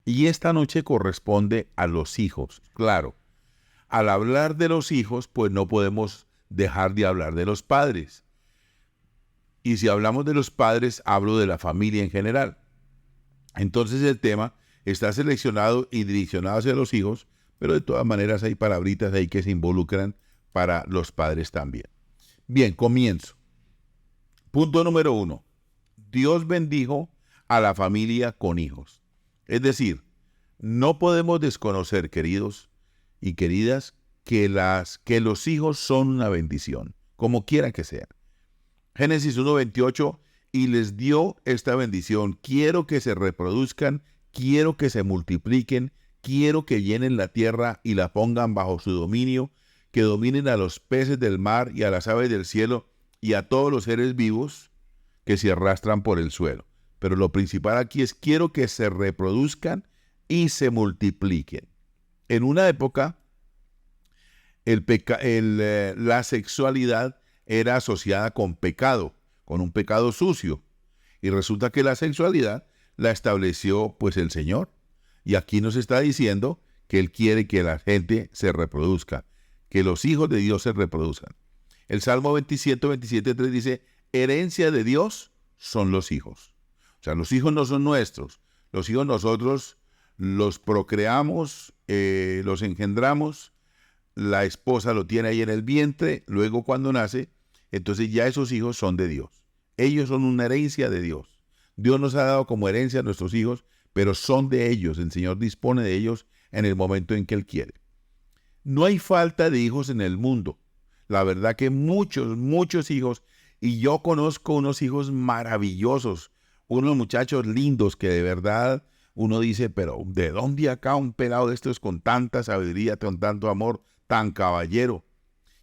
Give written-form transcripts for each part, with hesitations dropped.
Y esta noche corresponde a los hijos. Claro, al hablar de los hijos, pues no podemos dejar de hablar de los padres. Y si hablamos de los padres, hablo de la familia en general. Entonces el tema está seleccionado y direccionado hacia los hijos, pero de todas maneras hay palabritas ahí que se involucran para los padres también. Bien, comienzo. Punto número 1. Dios bendijo a la familia con hijos. Es decir, no podemos desconocer, queridos y queridas, que los hijos son una bendición, como quiera que sea. Génesis 1:28, y les dio esta bendición: quiero que se reproduzcan, quiero que se multipliquen, quiero que llenen la tierra y la pongan bajo su dominio, que dominen a los peces del mar y a las aves del cielo y a todos los seres vivos que se arrastran por el suelo. Pero lo principal aquí es: quiero que se reproduzcan y se multipliquen. En una época, la sexualidad era asociada con pecado, con un pecado sucio. Y resulta que la sexualidad la estableció pues el Señor. Y aquí nos está diciendo que Él quiere que la gente se reproduzca, que los hijos de Dios se reproduzcan. El Salmo 27:3 dice: herencia de Dios son los hijos. O sea, los hijos no son nuestros. Los hijos nosotros los procreamos, los engendramos. La esposa lo tiene ahí en el vientre. Luego cuando nace, entonces ya esos hijos son de Dios. Ellos son una herencia de Dios. Dios nos ha dado como herencia a nuestros hijos, pero son de ellos. El Señor dispone de ellos en el momento en que Él quiere. No hay falta de hijos en el mundo. La verdad que muchos hijos, y yo conozco unos hijos maravillosos, unos muchachos lindos que de verdad uno dice, pero ¿de dónde acá un pelado de estos con tanta sabiduría, con tanto amor, tan caballero,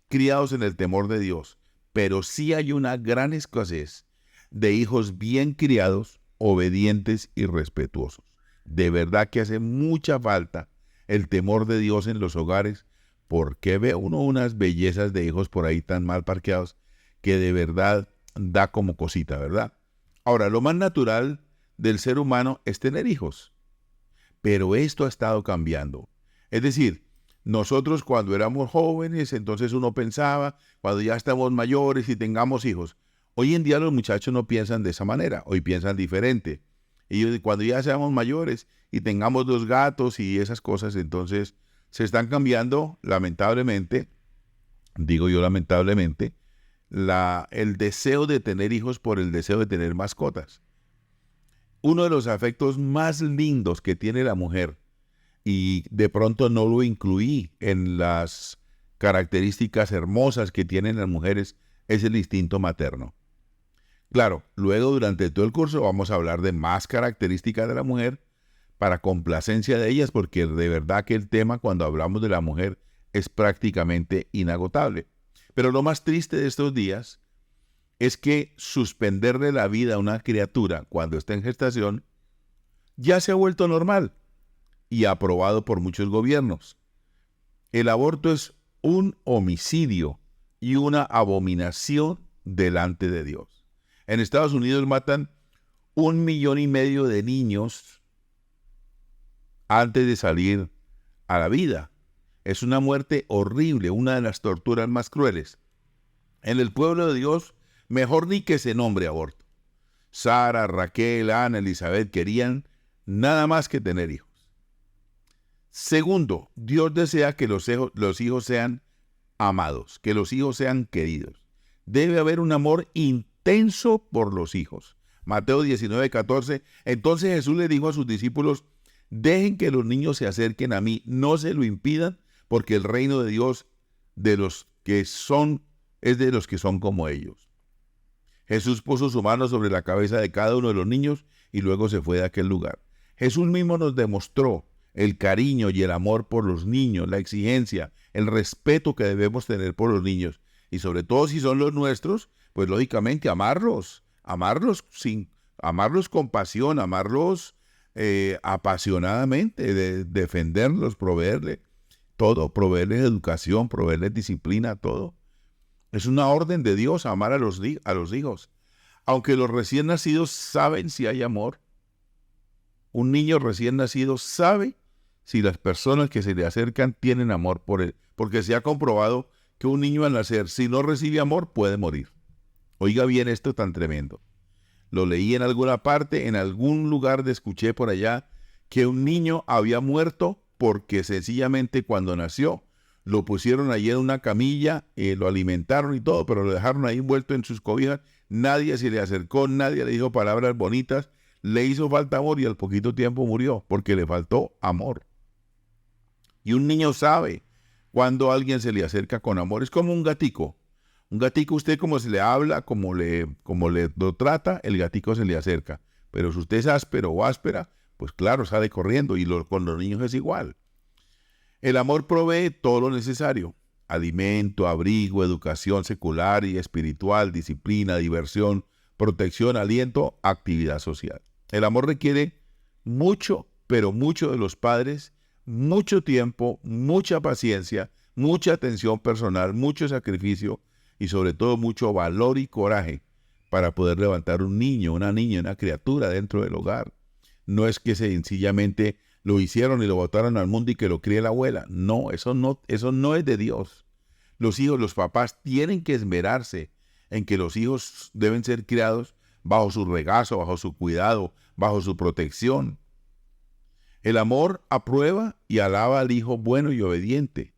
criados en el temor de Dios? Pero sí hay una gran escasez de hijos bien criados, obedientes y respetuosos. De verdad que hace mucha falta el temor de Dios en los hogares, porque ve uno unas bellezas de hijos por ahí tan mal parqueados que de verdad da como cosita, ¿verdad? Ahora, lo más natural del ser humano es tener hijos, pero esto ha estado cambiando. Es decir, nosotros cuando éramos jóvenes, entonces uno pensaba, cuando ya estamos mayores y tengamos hijos. Hoy en día los muchachos no piensan de esa manera, hoy piensan diferente. Y cuando ya seamos mayores y tengamos 2 gatos y esas cosas, entonces se están cambiando, lamentablemente, digo yo lamentablemente, el deseo de tener hijos por el deseo de tener mascotas. Uno de los afectos más lindos que tiene la mujer, y de pronto no lo incluí en las características hermosas que tienen las mujeres, es el instinto materno. Claro, luego durante todo el curso vamos a hablar de más características de la mujer para complacencia de ellas, porque de verdad que el tema cuando hablamos de la mujer es prácticamente inagotable. Pero lo más triste de estos días es que suspenderle la vida a una criatura cuando está en gestación ya se ha vuelto normal y aprobado por muchos gobiernos. El aborto es un homicidio y una abominación delante de Dios. En Estados Unidos matan 1,5 millones de niños antes de salir a la vida. Es una muerte horrible, una de las torturas más crueles. En el pueblo de Dios, mejor ni que se nombre aborto. Sara, Raquel, Ana, Elizabeth querían nada más que tener hijos. Segundo, Dios desea que los hijos sean amados, que los hijos sean queridos. Debe haber un amor intenso por los hijos. Mateo 19:14. Entonces Jesús le dijo a sus discípulos: dejen que los niños se acerquen a mí, no se lo impidan, porque el reino de Dios es de los que son como ellos. Jesús puso su mano sobre la cabeza de cada uno de los niños y luego se fue de aquel lugar. Jesús mismo nos demostró el cariño y el amor por los niños, la exigencia, el respeto que debemos tener por los niños. Y sobre todo si son los nuestros, pues lógicamente amarlos con pasión, amarlos apasionadamente, defenderlos, proveerles todo, proveerles educación, proveerles disciplina, todo. Es una orden de Dios amar a los hijos. Aunque los recién nacidos saben si hay amor, Un niño recién nacido sabe si las personas que se le acercan tienen amor por él, porque se ha comprobado que un niño al nacer, si no recibe amor, puede morir. Oiga bien esto tan tremendo. Lo leí en alguna parte, en algún lugar escuché por allá, que un niño había muerto porque sencillamente cuando nació lo pusieron allí en una camilla, lo alimentaron y todo, pero lo dejaron ahí envuelto en sus cobijas. Nadie se le acercó, nadie le dijo palabras bonitas, le hizo falta amor y al poquito tiempo murió porque le faltó amor. Y un niño sabe cuando alguien se le acerca con amor. Es como un gatico. Un gatico, usted como se le habla, como le lo trata, el gatico se le acerca. Pero si usted es áspero o áspera, pues claro, sale corriendo y con los niños es igual. El amor provee todo lo necesario: alimento, abrigo, educación secular y espiritual, disciplina, diversión, protección, aliento, actividad social. El amor requiere mucho, pero mucho de los padres, mucho tiempo, mucha paciencia, mucha atención personal, mucho sacrificio y sobre todo mucho valor y coraje para poder levantar un niño, una niña, una criatura dentro del hogar. No es que sencillamente lo hicieron y lo botaron al mundo y que lo críe la abuela. No, eso no es de Dios. Los hijos, los papás tienen que esmerarse en que los hijos deben ser criados bajo su regazo, bajo su cuidado, bajo su protección. El amor aprueba y alaba al hijo bueno y obediente.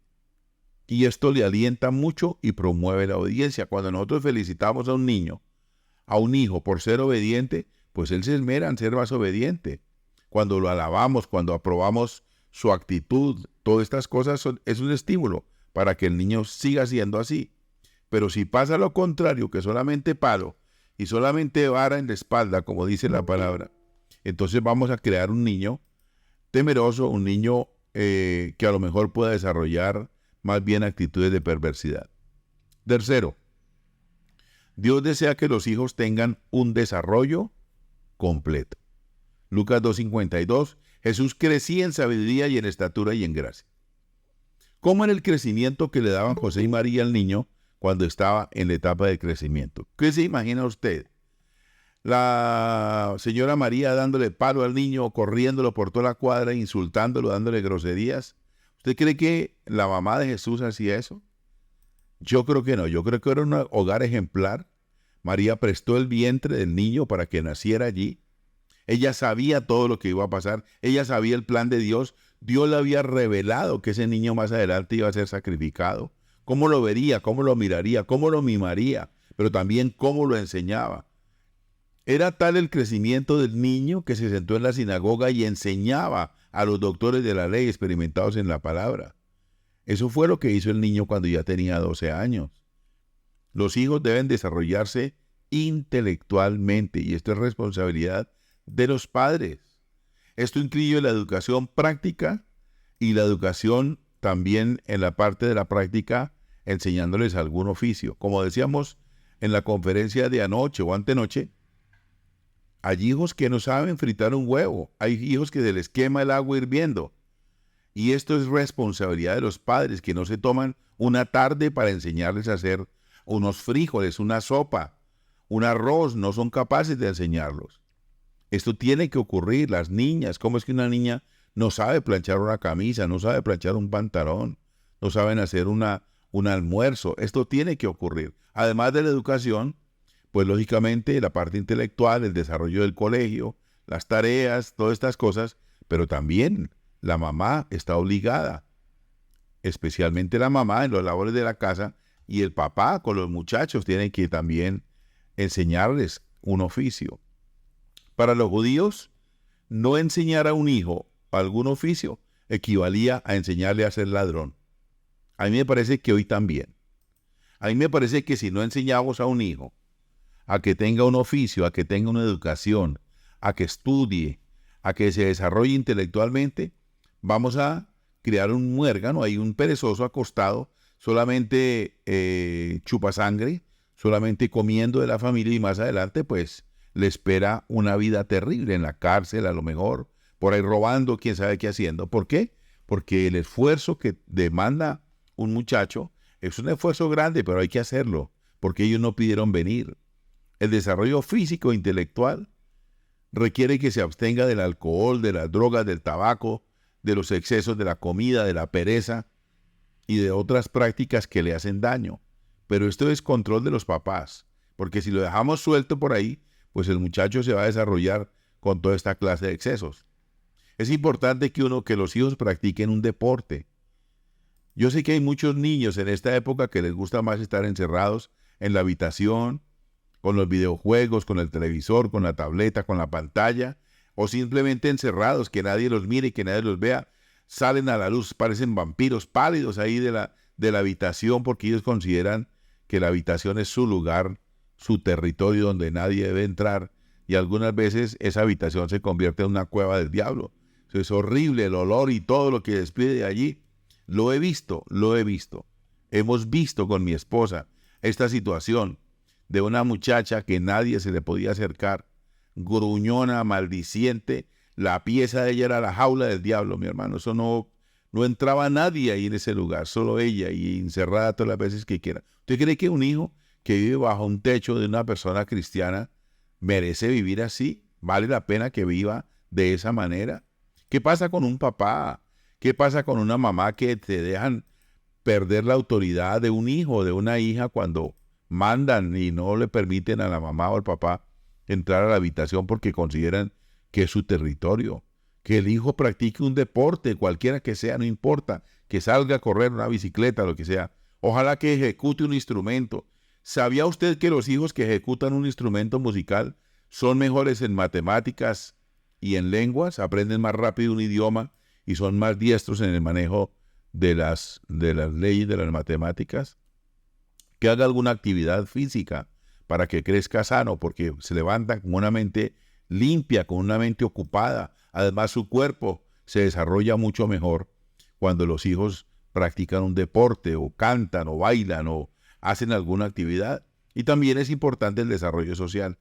Y esto le alienta mucho y promueve la obediencia. Cuando nosotros felicitamos a un niño, a un hijo por ser obediente, pues él se esmera en ser más obediente. Cuando lo alabamos, cuando aprobamos su actitud, todas estas cosas es un estímulo para que el niño siga siendo así. Pero si pasa lo contrario, que solamente palo y solamente vara en la espalda, como dice la palabra, entonces vamos a crear un niño temeroso, un niño que a lo mejor pueda desarrollar más bien actitudes de perversidad. Tercero, Dios desea que los hijos tengan un desarrollo completo. Lucas 2:52, Jesús crecía en sabiduría y en estatura y en gracia. ¿Cómo era el crecimiento que le daban José y María al niño cuando estaba en la etapa de crecimiento? ¿Qué se imagina usted? La señora María dándole palo al niño, corriéndolo por toda la cuadra, insultándolo, dándole groserías. ¿Usted cree que la mamá de Jesús hacía eso? Yo creo que no. Yo creo que era un hogar ejemplar. María prestó el vientre del niño para que naciera allí. Ella sabía todo lo que iba a pasar. Ella sabía el plan de Dios. Dios le había revelado que ese niño más adelante iba a ser sacrificado. ¿Cómo lo vería? ¿Cómo lo miraría? ¿Cómo lo mimaría? Pero también cómo lo enseñaba. Era tal el crecimiento del niño que se sentó en la sinagoga y enseñaba a los doctores de la ley experimentados en la palabra. Eso fue lo que hizo el niño cuando ya tenía 12 años. Los hijos deben desarrollarse intelectualmente y esto es responsabilidad de los padres. Esto incluye la educación práctica y la educación también en la parte de la práctica enseñándoles algún oficio. Como decíamos en la conferencia de anoche o antenoche, hay hijos que no saben fritar un huevo, hay hijos que se les quema el agua hirviendo. Y esto es responsabilidad de los padres que no se toman una tarde para enseñarles a hacer unos frijoles, una sopa, un arroz, no son capaces de enseñarlos. Esto tiene que ocurrir. Las niñas, ¿cómo es que una niña no sabe planchar una camisa, no sabe planchar un pantalón, no saben hacer un almuerzo? Esto tiene que ocurrir. Además de la educación, pues lógicamente la parte intelectual, el desarrollo del colegio, las tareas, todas estas cosas, pero también la mamá está obligada, especialmente la mamá en los labores de la casa, y el papá con los muchachos tiene que también enseñarles un oficio. Para los judíos, no enseñar a un hijo algún oficio equivalía a enseñarle a ser ladrón. A mí me parece que hoy también. A mí me parece que si no enseñamos a un hijo a que tenga un oficio, a que tenga una educación, a que estudie, a que se desarrolle intelectualmente, vamos a crear un muérgano, hay un perezoso acostado, solamente chupa sangre, solamente comiendo de la familia y más adelante pues le espera una vida terrible en la cárcel, a lo mejor, por ahí robando, quién sabe qué haciendo. ¿Por qué? Porque el esfuerzo que demanda un muchacho es un esfuerzo grande, pero hay que hacerlo, porque ellos no pidieron venir. El desarrollo físico e intelectual requiere que se abstenga del alcohol, de las drogas, del tabaco, de los excesos de la comida, de la pereza y de otras prácticas que le hacen daño. Pero esto es control de los papás, porque si lo dejamos suelto por ahí, pues el muchacho se va a desarrollar con toda esta clase de excesos. Es importante que los hijos practiquen un deporte. Yo sé que hay muchos niños en esta época que les gusta más estar encerrados en la habitación, con los videojuegos, con el televisor, con la tableta, con la pantalla, o simplemente encerrados, que nadie los mire, que nadie los vea. Salen a la luz, parecen vampiros pálidos ahí de la habitación, porque ellos consideran que la habitación es su lugar, su territorio donde nadie debe entrar, y algunas veces esa habitación se convierte en una cueva del diablo. Eso es horrible, el olor y todo lo que despide de allí. Lo he visto. Hemos visto con mi esposa esta situación de una muchacha que nadie se le podía acercar, gruñona, maldiciente. La pieza de ella era la jaula del diablo, mi hermano. Eso no entraba nadie ahí en ese lugar, solo ella, y encerrada todas las veces que quiera. ¿Usted cree que un hijo que vive bajo un techo de una persona cristiana merece vivir así? ¿Vale la pena que viva de esa manera? ¿Qué pasa con un papá? ¿Qué pasa con una mamá que te dejan perder la autoridad de un hijo o de una hija cuando mandan y no le permiten a la mamá o al papá entrar a la habitación porque consideran que es su territorio? Que el hijo practique un deporte, cualquiera que sea, no importa, que salga a correr una bicicleta, lo que sea. Ojalá que ejecute un instrumento. ¿Sabía usted que los hijos que ejecutan un instrumento musical son mejores en matemáticas y en lenguas? Aprenden más rápido un idioma y son más diestros en el manejo de las leyes de las matemáticas. Que haga alguna actividad física para que crezca sano, porque se levanta con una mente limpia, con una mente ocupada. Además, su cuerpo se desarrolla mucho mejor cuando los hijos practican un deporte, o cantan, o bailan, o hacen alguna actividad. Y también es importante el desarrollo social.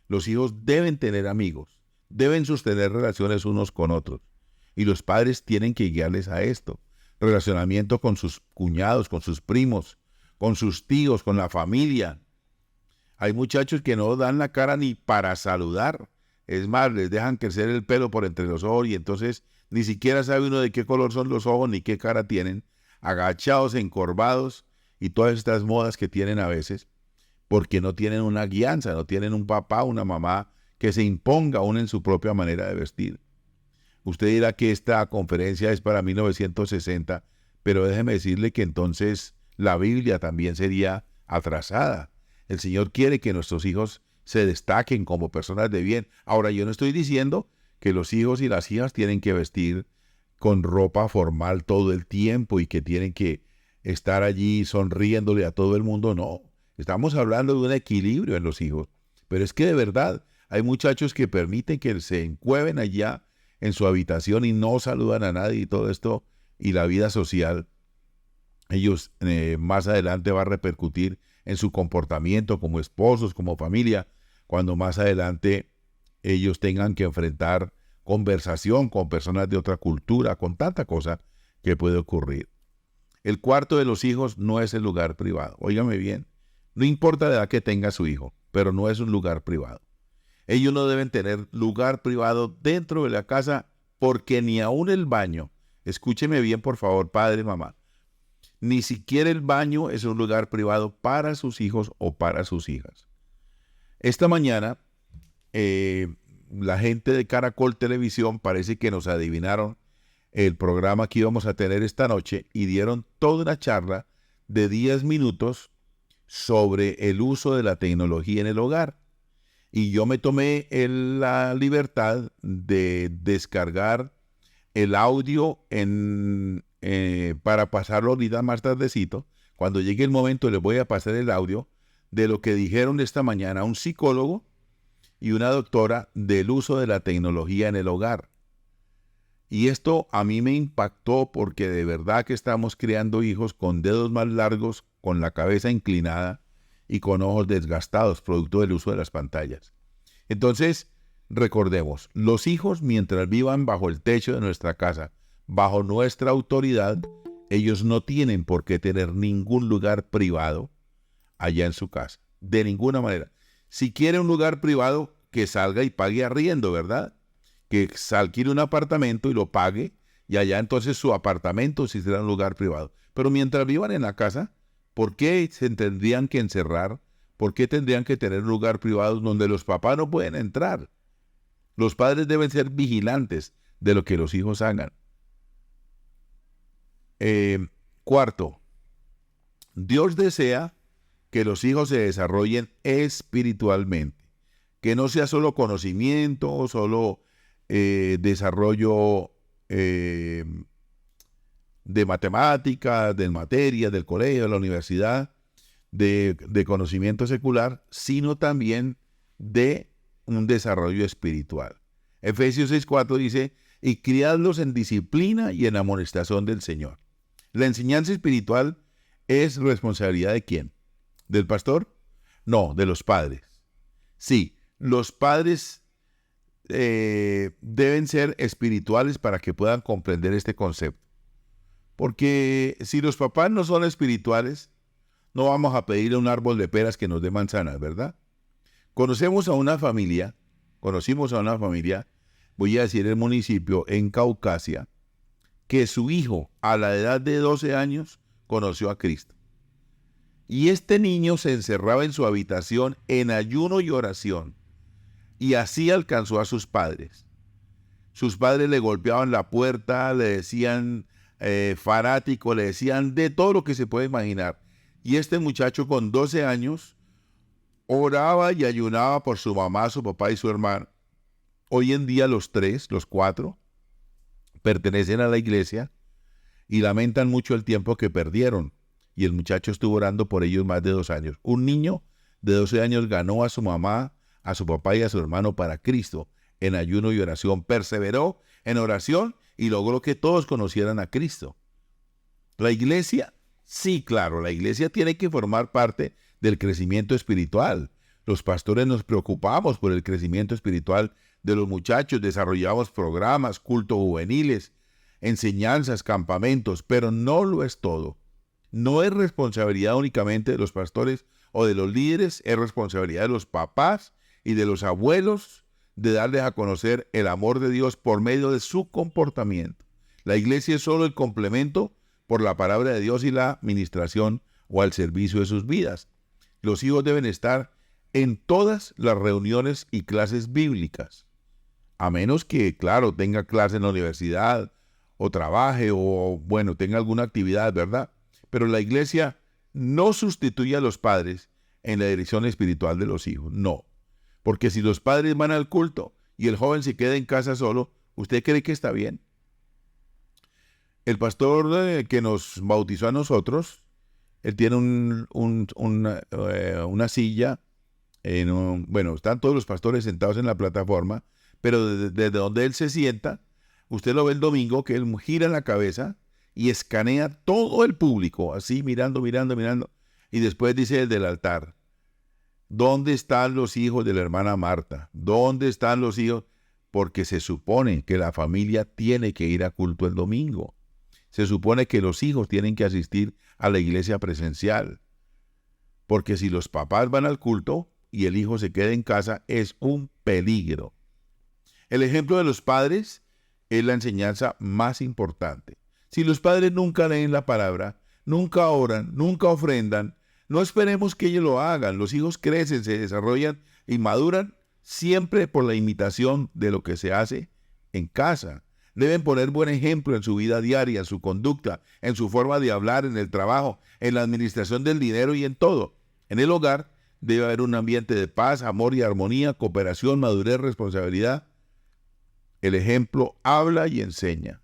Los hijos deben tener amigos, deben sostener relaciones unos con otros. Y los padres tienen que guiarles a esto. Relacionamiento con sus cuñados, con sus primos, con sus tíos, con la familia. Hay muchachos que no dan la cara ni para saludar. Es más, les dejan crecer el pelo por entre los ojos y entonces ni siquiera sabe uno de qué color son los ojos ni qué cara tienen. Agachados, encorvados y todas estas modas que tienen a veces, porque no tienen una guianza, no tienen un papá, una mamá que se imponga aún en su propia manera de vestir. Usted dirá que esta conferencia es para 1960, pero déjeme decirle que entonces la Biblia también sería atrasada. El Señor quiere que nuestros hijos se destaquen como personas de bien. Ahora, yo no estoy diciendo que los hijos y las hijas tienen que vestir con ropa formal todo el tiempo y que tienen que estar allí sonriéndole a todo el mundo. No, estamos hablando de un equilibrio en los hijos. Pero es que de verdad hay muchachos que permiten que se encueven allá en su habitación y no saludan a nadie y todo esto, y la vida social, ellos más adelante va a repercutir en su comportamiento como esposos, como familia, cuando más adelante ellos tengan que enfrentar conversación con personas de otra cultura, con tanta cosa que puede ocurrir. El cuarto de los hijos no es el lugar privado. Óigame bien, no importa la edad que tenga su hijo, pero no es un lugar privado. Ellos no deben tener lugar privado dentro de la casa, porque ni aún el baño, escúcheme bien por favor, padre, mamá, ni siquiera el baño es un lugar privado para sus hijos o para sus hijas. Esta mañana, la gente de Caracol Televisión parece que nos adivinaron el programa que íbamos a tener esta noche y dieron toda una charla de 10 minutos sobre el uso de la tecnología en el hogar. Y yo me tomé la libertad de descargar el audio para pasarlo ahorita más tardecito. Cuando llegue el momento les voy a pasar el audio de lo que dijeron esta mañana un psicólogo y una doctora del uso de la tecnología en el hogar. Y esto a mí me impactó porque de verdad que estamos criando hijos con dedos más largos, con la cabeza inclinada y con ojos desgastados, producto del uso de las pantallas. Entonces, recordemos, los hijos mientras vivan bajo el techo de nuestra casa, bajo nuestra autoridad, ellos no tienen por qué tener ningún lugar privado allá en su casa, de ninguna manera. Si quiere un lugar privado, que salga y pague arriendo, ¿verdad? Que alquile un apartamento y lo pague, y allá entonces su apartamento sí será un lugar privado. Pero mientras vivan en la casa, ¿por qué se tendrían que encerrar? ¿Por qué tendrían que tener un lugar privado donde los papás no pueden entrar? Los padres deben ser vigilantes de lo que los hijos hagan. Cuarto, Dios desea que los hijos se desarrollen espiritualmente, que no sea solo conocimiento, solo desarrollo de matemáticas, de materias, del colegio, de la universidad, de conocimiento secular, sino también de un desarrollo espiritual. Efesios 6:4 dice, y criadlos en disciplina y en amonestación del Señor. La enseñanza espiritual es responsabilidad ¿de quién? ¿Del pastor? No, de los padres. Sí, los padres deben ser espirituales para que puedan comprender este concepto. Porque si los papás no son espirituales, no vamos a pedirle un árbol de peras que nos dé manzanas, ¿verdad? Conocimos a una familia, voy a decir el municipio, en Caucasia, que su hijo a la edad de 12 años conoció a Cristo. Y este niño se encerraba en su habitación en ayuno y oración, y así alcanzó a sus padres. Sus padres le golpeaban la puerta, le decían fanático, le decían de todo lo que se puede imaginar. Y este muchacho con 12 años oraba y ayunaba por su mamá, su papá y su hermano. Hoy en día los cuatro, pertenecen a la iglesia y lamentan mucho el tiempo que perdieron. Y el muchacho estuvo orando por ellos más de 2 años. Un niño de 12 años ganó a su mamá, a su papá y a su hermano para Cristo en ayuno y oración. Perseveró en oración y logró que todos conocieran a Cristo. La iglesia, sí, claro, la iglesia tiene que formar parte del crecimiento espiritual. Los pastores nos preocupamos por el crecimiento espiritual de los muchachos, desarrollamos programas, cultos juveniles, enseñanzas, campamentos, pero no lo es todo. No es responsabilidad únicamente de los pastores o de los líderes, es responsabilidad de los papás y de los abuelos de darles a conocer el amor de Dios por medio de su comportamiento. La iglesia es solo el complemento por la palabra de Dios y la ministración o al servicio de sus vidas. Los hijos deben estar en todas las reuniones y clases bíblicas, a menos que, claro, tenga clase en la universidad o trabaje o, bueno, tenga alguna actividad, ¿verdad? Pero la iglesia no sustituye a los padres en la dirección espiritual de los hijos, no. Porque si los padres van al culto y el joven se queda en casa solo, ¿usted cree que está bien? El pastor que nos bautizó a nosotros, él tiene una silla, bueno, están todos los pastores sentados en la plataforma, pero desde donde él se sienta, usted lo ve el domingo, que él gira la cabeza y escanea todo el público, así mirando, y después dice desde el altar, ¿dónde están los hijos de la hermana Marta? ¿Dónde están los hijos? Porque se supone que la familia tiene que ir a culto el domingo. Se supone que los hijos tienen que asistir a la iglesia presencial. Porque si los papás van al culto y el hijo se queda en casa, es un peligro. El ejemplo de los padres es la enseñanza más importante. Si los padres nunca leen la palabra, nunca oran, nunca ofrendan, no esperemos que ellos lo hagan. Los hijos crecen, se desarrollan y maduran siempre por la imitación de lo que se hace en casa. Deben poner buen ejemplo en su vida diaria, en su conducta, en su forma de hablar, en el trabajo, en la administración del dinero y en todo. En el hogar debe haber un ambiente de paz, amor y armonía, cooperación, madurez, responsabilidad. El ejemplo habla y enseña.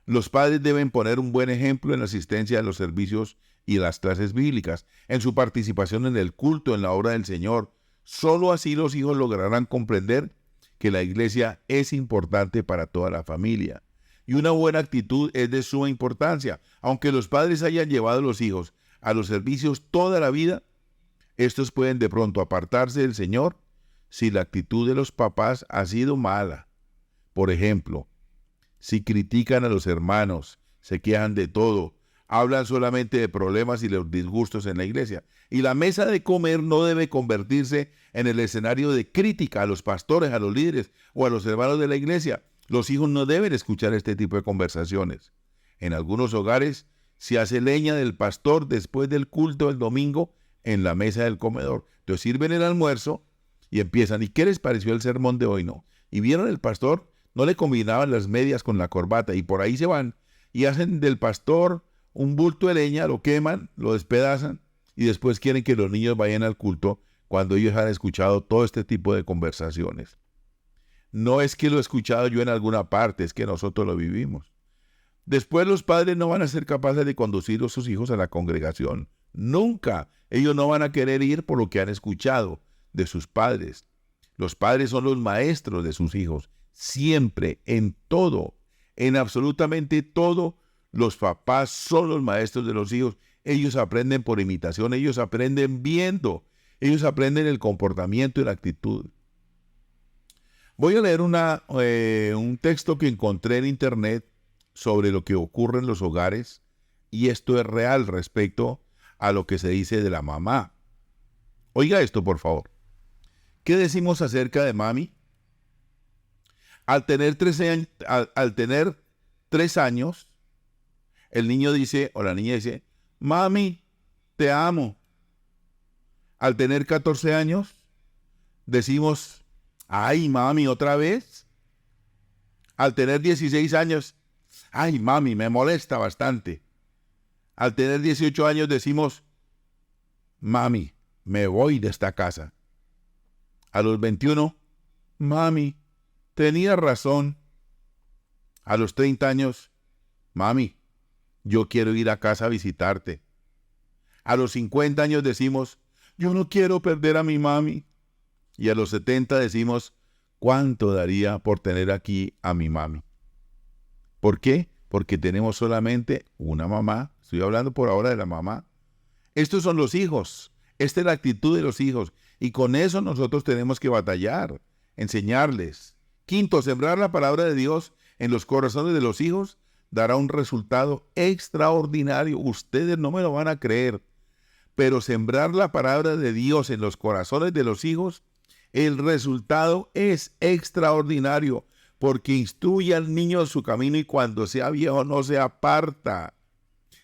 Los padres deben poner un buen ejemplo en la asistencia a los servicios y las clases bíblicas, en su participación en el culto, en la obra del Señor. Solo así los hijos lograrán comprender que la iglesia es importante para toda la familia. Y una buena actitud es de suma importancia. Aunque los padres hayan llevado a los hijos a los servicios toda la vida, estos pueden de pronto apartarse del Señor si la actitud de los papás ha sido mala. Por ejemplo, si critican a los hermanos, se quejan de todo, hablan solamente de problemas y los disgustos en la iglesia. Y la mesa de comer no debe convertirse en el escenario de crítica a los pastores, a los líderes o a los hermanos de la iglesia. Los hijos no deben escuchar este tipo de conversaciones. En algunos hogares se hace leña del pastor después del culto del domingo en la mesa del comedor. Entonces sirven el almuerzo y empiezan. ¿Y qué les pareció el sermón de hoy? No. Y vieron el pastor, no le combinaban las medias con la corbata y por ahí se van y hacen del pastor un bulto de leña, lo queman, lo despedazan y después quieren que los niños vayan al culto cuando ellos han escuchado todo este tipo de conversaciones. No es que lo he escuchado yo en alguna parte, es que nosotros lo vivimos. Después los padres no van a ser capaces de conducir a sus hijos a la congregación. Nunca. Ellos no van a querer ir por lo que han escuchado de sus padres. Los padres son los maestros de sus hijos. Siempre, en todo, en absolutamente todo, los papás son los maestros de los hijos. Ellos aprenden por imitación, ellos aprenden viendo, ellos aprenden el comportamiento y la actitud. Voy a leer un texto que encontré en internet sobre lo que ocurre en los hogares, y esto es real respecto a lo que se dice de la mamá. Oiga esto, por favor. ¿Qué decimos acerca de mami? Al tener 3 años, el niño dice, o la niña dice, mami, te amo. Al tener 14 años, decimos, ay, mami, ¿otra vez? Al tener 16 años, ay, mami, me molesta bastante. Al tener 18 años decimos, mami, me voy de esta casa. A los 21, mami, tenía razón. A los 30 años, mami, yo quiero ir a casa a visitarte. A los 50 años decimos, yo no quiero perder a mi mami. Y a los 70 decimos, ¿cuánto daría por tener aquí a mi mami? ¿Por qué? Porque tenemos solamente una mamá. Estoy hablando por ahora de la mamá. Estos son los hijos. Esta es la actitud de los hijos. Y con eso nosotros tenemos que batallar, enseñarles. Quinto, sembrar la palabra de Dios en los corazones de los hijos dará un resultado extraordinario. Ustedes no me lo van a creer, pero sembrar la palabra de Dios en los corazones de los hijos, el resultado es extraordinario, porque instruye al niño en su camino y cuando sea viejo no se aparta.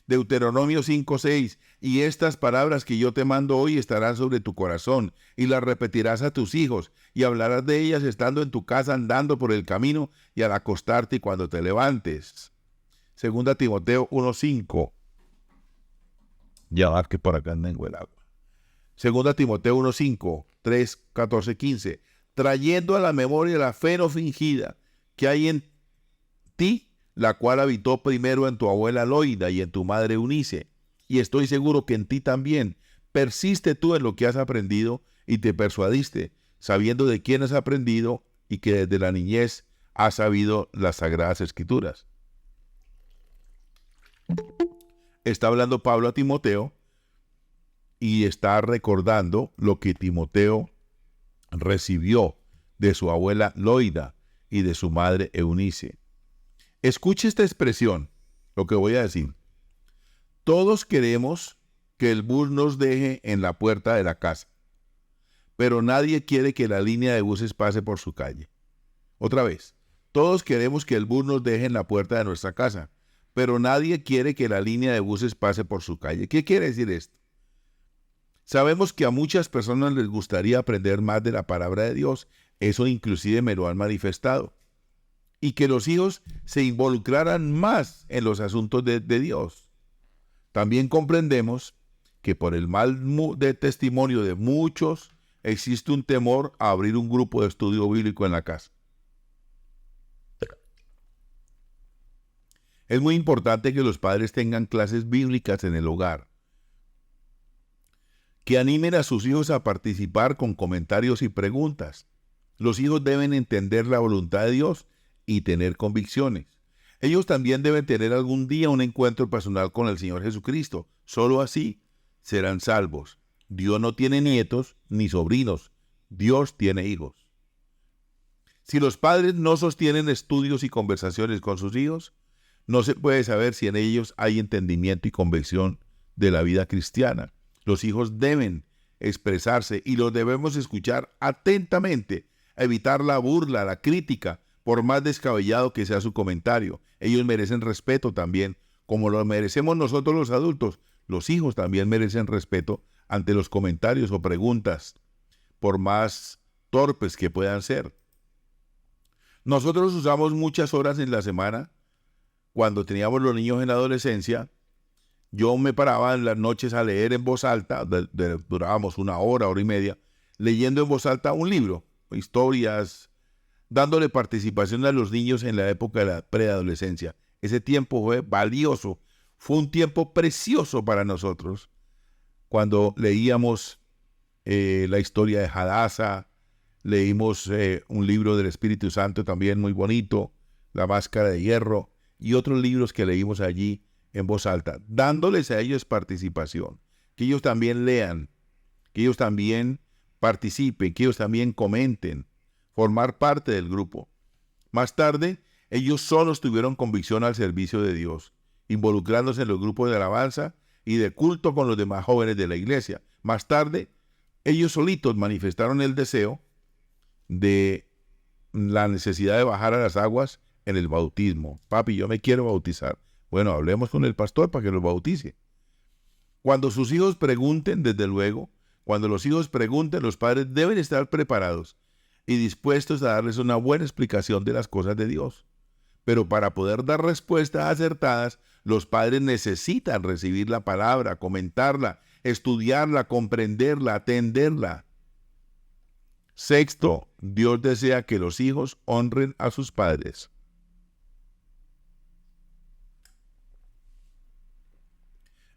Deuteronomio 5:6, y estas palabras que yo te mando hoy estarán sobre tu corazón, y las repetirás a tus hijos, y hablarás de ellas estando en tu casa, andando por el camino, y al acostarte y cuando te levantes. Segunda Timoteo 1:5. Ya va que por acá tengo el agua. Segunda Timoteo 1:5, 3, 14, 15. Trayendo a la memoria la fe no fingida que hay en ti, la cual habitó primero en tu abuela Loida y en tu madre Eunice, y estoy seguro que en ti también. Persiste tú en lo que has aprendido y te persuadiste, sabiendo de quién has aprendido y que desde la niñez has sabido las sagradas escrituras. Está hablando Pablo a Timoteo y está recordando lo que Timoteo recibió de su abuela Loida y de su madre Eunice. Escuche esta expresión, lo que voy a decir. Todos queremos que el bus nos deje en la puerta de la casa, pero nadie quiere que la línea de buses pase por su calle. Otra vez, todos queremos que el bus nos deje en la puerta de nuestra casa, pero nadie quiere que la línea de buses pase por su calle. ¿Qué quiere decir esto? Sabemos que a muchas personas les gustaría aprender más de la palabra de Dios, eso inclusive me lo han manifestado, y que los hijos se involucraran más en los asuntos de Dios. También comprendemos que por el mal de testimonio de muchos existe un temor a abrir un grupo de estudio bíblico en la casa. Es muy importante que los padres tengan clases bíblicas en el hogar, que animen a sus hijos a participar con comentarios y preguntas. Los hijos deben entender la voluntad de Dios y tener convicciones. Ellos también deben tener algún día un encuentro personal con el Señor Jesucristo. Solo así serán salvos. Dios no tiene nietos ni sobrinos. Dios tiene hijos. Si los padres no sostienen estudios y conversaciones con sus hijos, No se puede saber si en ellos hay entendimiento y convicción de la vida cristiana. Los hijos deben expresarse y los debemos escuchar atentamente, evitar la burla, la crítica, por más descabellado que sea su comentario. Ellos merecen respeto también, como lo merecemos nosotros los adultos. Los hijos también merecen respeto ante los comentarios o preguntas, por más torpes que puedan ser. Nosotros usamos muchas horas en la semana. Cuando teníamos los niños en la adolescencia, yo me paraba en las noches a leer en voz alta, durábamos una hora, hora y media, leyendo en voz alta un libro, historias, dándole participación a los niños en la época de la preadolescencia. Ese tiempo fue valioso, fue un tiempo precioso para nosotros, cuando leíamos la historia de Hadassah, leímos un libro del Espíritu Santo también muy bonito, La Máscara de Hierro, y otros libros que leímos allí en voz alta, dándoles a ellos participación, que ellos también lean, que ellos también participen, que ellos también comenten, formar parte del grupo. Más tarde, ellos solos tuvieron convicción al servicio de Dios, involucrándose en los grupos de alabanza y de culto con los demás jóvenes de la iglesia. Más tarde, ellos solitos manifestaron el deseo de la necesidad de bajar a las aguas en el bautismo. Papi, yo me quiero bautizar. Bueno, hablemos con el pastor para que los bautice. Cuando sus hijos pregunten, desde luego, cuando los hijos pregunten, los padres deben estar preparados y dispuestos a darles una buena explicación de las cosas de Dios. Pero para poder dar respuestas acertadas, los padres necesitan recibir la palabra, comentarla, estudiarla, comprenderla, atenderla. Sexto, Dios desea que los hijos honren a sus padres.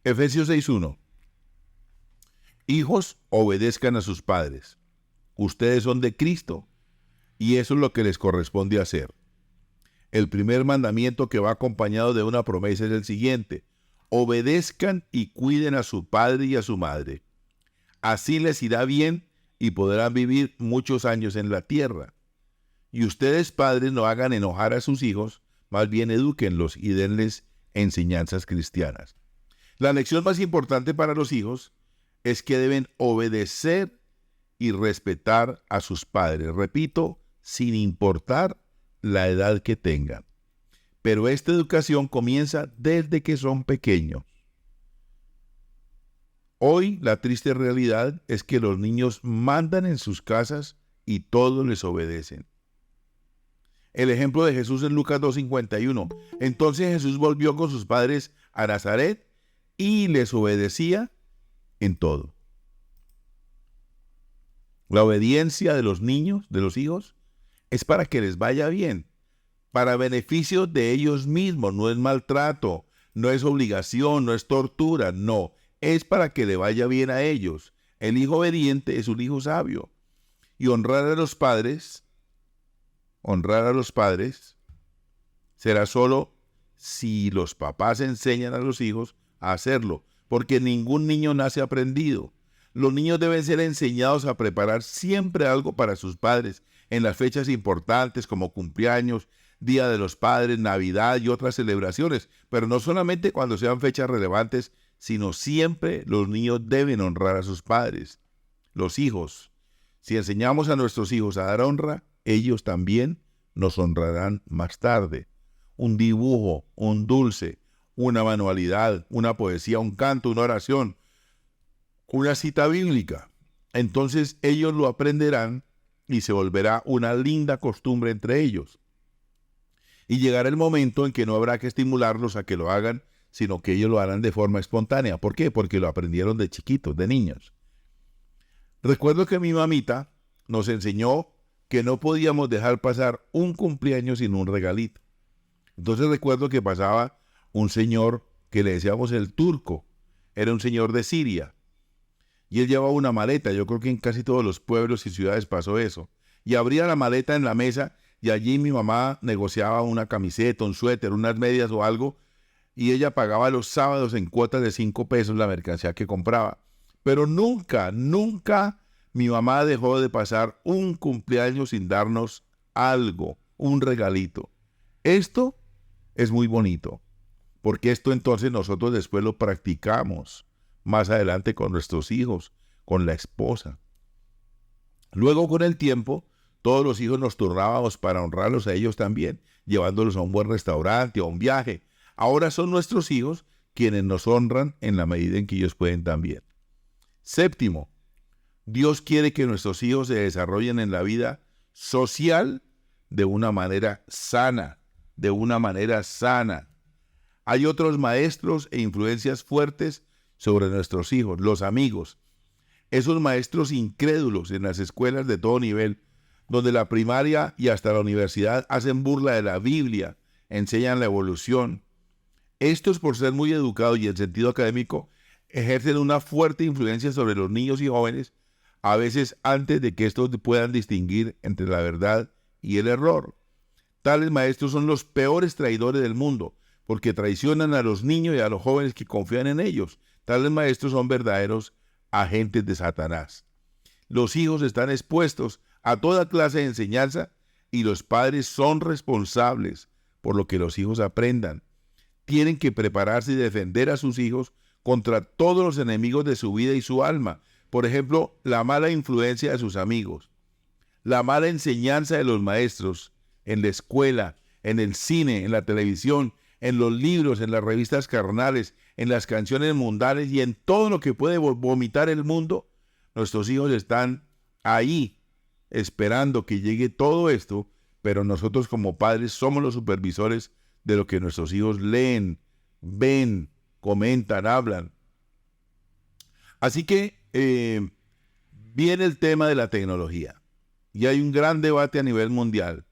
Efesios 6:1. Hijos, obedezcan a sus padres. Ustedes son de Cristo y eso es lo que les corresponde hacer. El primer mandamiento, que va acompañado de una promesa, es el siguiente: obedezcan y cuiden a su padre y a su madre. Así les irá bien y podrán vivir muchos años en la tierra. Y ustedes, padres, no hagan enojar a sus hijos, más bien edúquenlos y denles enseñanzas cristianas. La lección más importante para los hijos es que deben obedecer y respetar a sus padres. Repito, sin importar la edad que tengan. Pero esta educación comienza desde que son pequeños. Hoy la triste realidad es que los niños mandan en sus casas y todos les obedecen. El ejemplo de Jesús en Lucas 2:51. Entonces Jesús volvió con sus padres a Nazaret y les obedecía en todo. La obediencia de los niños, de los hijos, es para que les vaya bien, para beneficio de ellos mismos. No es maltrato, no es obligación, no es tortura, no. Es para que le vaya bien a ellos. El hijo obediente es un hijo sabio. Y honrar a los padres será solo si los papás enseñan a los hijos a hacerlo, porque ningún niño nace aprendido. Los niños deben ser enseñados a preparar siempre algo para sus padres en las fechas importantes como cumpleaños, Día de los Padres, Navidad y otras celebraciones, pero no solamente cuando sean fechas relevantes, sino siempre los niños deben honrar a sus padres. Los hijos, si enseñamos a nuestros hijos a dar honra, ellos también nos honrarán más tarde. Un dibujo, un dulce, una manualidad, una poesía, un canto, una oración, una cita bíblica. Entonces ellos lo aprenderán y se volverá una linda costumbre entre ellos. Y llegará el momento en que no habrá que estimularlos a que lo hagan, sino que ellos lo harán de forma espontánea. ¿Por qué? Porque lo aprendieron de chiquitos, de niños. Recuerdo que mi mamita nos enseñó que no podíamos dejar pasar un cumpleaños sin un regalito. Entonces recuerdo que pasaba un señor que le decíamos el turco. Era un señor de Siria. Y él llevaba una maleta. Yo creo que en casi todos los pueblos y ciudades pasó eso. Y abría la maleta en la mesa y allí mi mamá negociaba una camiseta, un suéter, unas medias o algo. Y ella pagaba los sábados en cuotas de 5 pesos la mercancía que compraba. Pero nunca mi mamá dejó de pasar un cumpleaños sin darnos algo, un regalito. Esto es muy bonito, porque esto entonces nosotros después lo practicamos más adelante con nuestros hijos, con la esposa. Luego, con el tiempo, todos los hijos nos turnábamos para honrarlos a ellos también, llevándolos a un buen restaurante o a un viaje. Ahora son nuestros hijos quienes nos honran en la medida en que ellos pueden también. Séptimo, Dios quiere que nuestros hijos se desarrollen en la vida social de una manera sana, Hay otros maestros e influencias fuertes sobre nuestros hijos, los amigos. Esos maestros incrédulos en las escuelas de todo nivel, donde la primaria y hasta la universidad hacen burla de la Biblia, enseñan la evolución. Estos, por ser muy educados y en sentido académico, ejercen una fuerte influencia sobre los niños y jóvenes, a veces antes de que estos puedan distinguir entre la verdad y el error. Tales maestros son los peores traidores del mundo, porque traicionan a los niños y a los jóvenes que confían en ellos. Tales maestros son verdaderos agentes de Satanás. Los hijos están expuestos a toda clase de enseñanza y los padres son responsables por lo que los hijos aprendan. Tienen que prepararse y defender a sus hijos contra todos los enemigos de su vida y su alma. Por ejemplo, la mala influencia de sus amigos, la mala enseñanza de los maestros en la escuela, en el cine, en la televisión, en los libros, en las revistas carnales, en las canciones mundanas y en todo lo que puede vomitar el mundo. Nuestros hijos están ahí esperando que llegue todo esto, pero nosotros como padres somos los supervisores de lo que nuestros hijos leen, ven, comentan, hablan. Así que viene el tema de la tecnología y hay un gran debate a nivel mundial.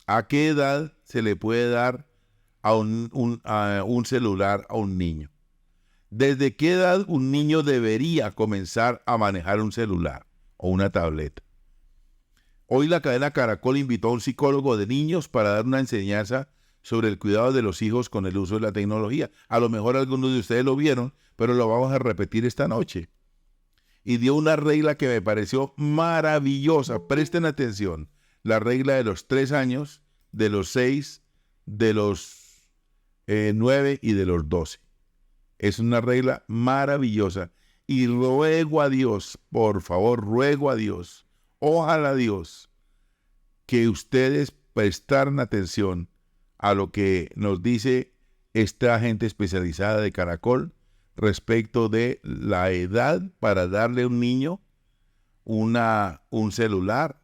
¿A qué edad se le puede dar a un celular a un niño? ¿Desde qué edad un niño debería comenzar a manejar un celular o una tableta? Hoy la cadena Caracol invitó a un psicólogo de niños para dar una enseñanza sobre el cuidado de los hijos con el uso de la tecnología. A lo mejor algunos de ustedes lo vieron, pero lo vamos a repetir esta noche. Y dio una regla que me pareció maravillosa. Presten atención. La regla de los 3 años, de los 6, de los 9 y de los 12. Es una regla maravillosa. Y ruego a Dios, por favor, ruego a Dios, ojalá a Dios, que ustedes prestaran atención a lo que nos dice esta gente especializada de Caracol respecto de la edad para darle a un niño un celular,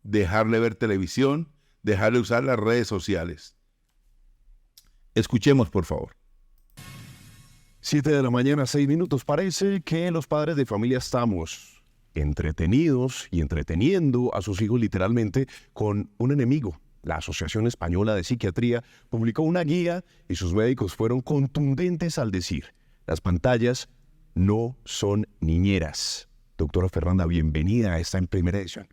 dejarle ver televisión, dejarle usar las redes sociales. Escuchemos, por favor. 7 de la mañana, 6 minutos. Parece que los padres de familia estamos entretenidos y entreteniendo a sus hijos literalmente con un enemigo. La Asociación Española de Psiquiatría publicó una guía y sus médicos fueron contundentes al decir: las pantallas no son niñeras. Doctora Fernanda, bienvenida a esta primera edición.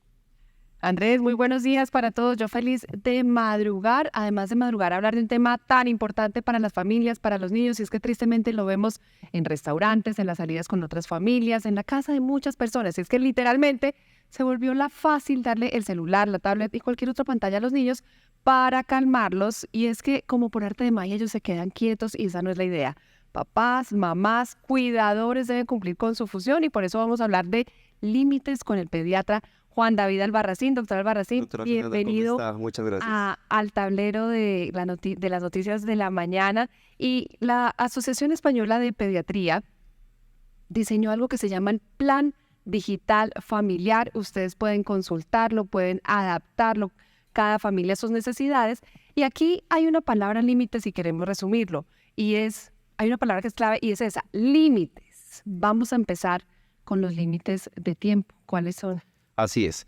Andrés, muy buenos días para todos. Yo feliz de madrugar, además de madrugar, hablar de un tema tan importante para las familias, para los niños, y es que tristemente lo vemos en restaurantes, en las salidas con otras familias, en la casa de muchas personas. Y es que literalmente se volvió la fácil darle el celular, la tablet y cualquier otra pantalla a los niños para calmarlos. Y es que como por arte de magia ellos se quedan quietos y esa no es la idea. Papás, mamás, cuidadores deben cumplir con su función y por eso vamos a hablar de límites con el pediatra Juan David Albarracín. Doctor Albarracín, Doctora bienvenido Fernanda, ¿cómo está? Muchas gracias. al tablero de las noticias de la mañana. Y la Asociación Española de Pediatría diseñó algo que se llama el Plan Digital Familiar. Ustedes pueden consultarlo, pueden adaptarlo, cada familia a sus necesidades. Y aquí hay una palabra límite, si queremos resumirlo, y hay una palabra que es clave y es esa: límites. Vamos a empezar con los límites de tiempo. ¿Cuáles son? Así es.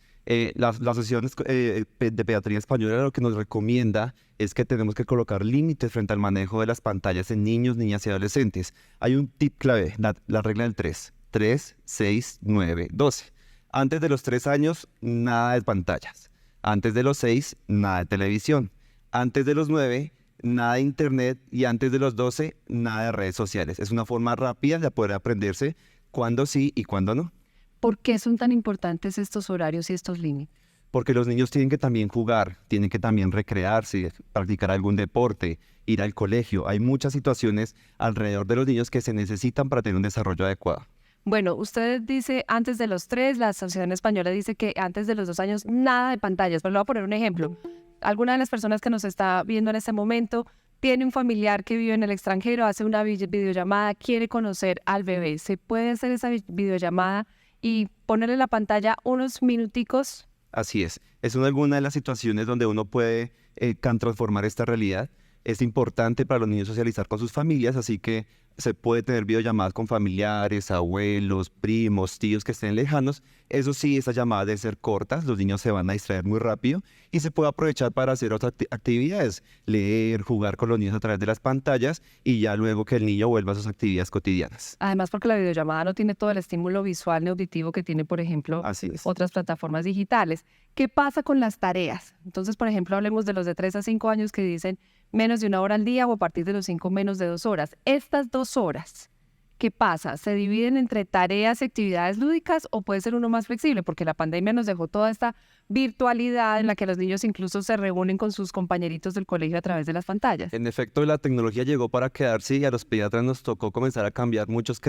La Asociación de Pediatría Española lo que nos recomienda es que tenemos que colocar límites frente al manejo de las pantallas en niños, niñas y adolescentes. Hay un tip clave, la regla del 3. 3, 6, 9, 12. Antes de los 3 años, nada de pantallas. Antes de los 6, nada de televisión. Antes de los 9, nada de internet. Y antes de los 12, nada de redes sociales. Es una forma rápida de poder aprenderse cuándo sí y cuándo no. ¿Por qué son tan importantes estos horarios y estos límites? porque los niños tienen que también jugar, tienen que también recrearse, practicar algún deporte, ir al colegio. Hay muchas situaciones alrededor de los niños que se necesitan para tener un desarrollo adecuado. Bueno, usted dice antes de los 3, la Asociación Española dice que antes de los 2 años nada de pantallas. Pero le voy a poner un ejemplo. Alguna de las personas que nos está viendo en este momento tiene un familiar que vive en el extranjero, hace una videollamada, quiere conocer al bebé. ¿Se puede hacer esa videollamada y ponerle la pantalla unos minuticos? Así es alguna de las situaciones donde uno puede transformar esta realidad. Es importante para los niños socializar con sus familias, así que se puede tener videollamadas con familiares, abuelos, primos, tíos que estén lejanos. Eso sí, esas llamadas deben ser cortas, los niños se van a distraer muy rápido y se puede aprovechar para hacer otras actividades, leer, jugar con los niños a través de las pantallas y ya luego que el niño vuelva a sus actividades cotidianas. Además, porque la videollamada no tiene todo el estímulo visual ni auditivo que tiene, por ejemplo, Así es. otras plataformas digitales. ¿Qué pasa con las tareas? Entonces, por ejemplo, hablemos de los de 3 a 5 años que dicen menos de 1 hora al día o a partir de los 5 menos de 2 horas. Estas 2 horas, ¿qué pasa? ¿Se dividen entre tareas y actividades lúdicas o puede ser uno más flexible? Porque la pandemia nos dejó toda esta virtualidad en la que los niños incluso se reúnen con sus compañeritos del colegio a través de las pantallas. En efecto, la tecnología llegó para quedarse y a los pediatras nos tocó comenzar a cambiar muchos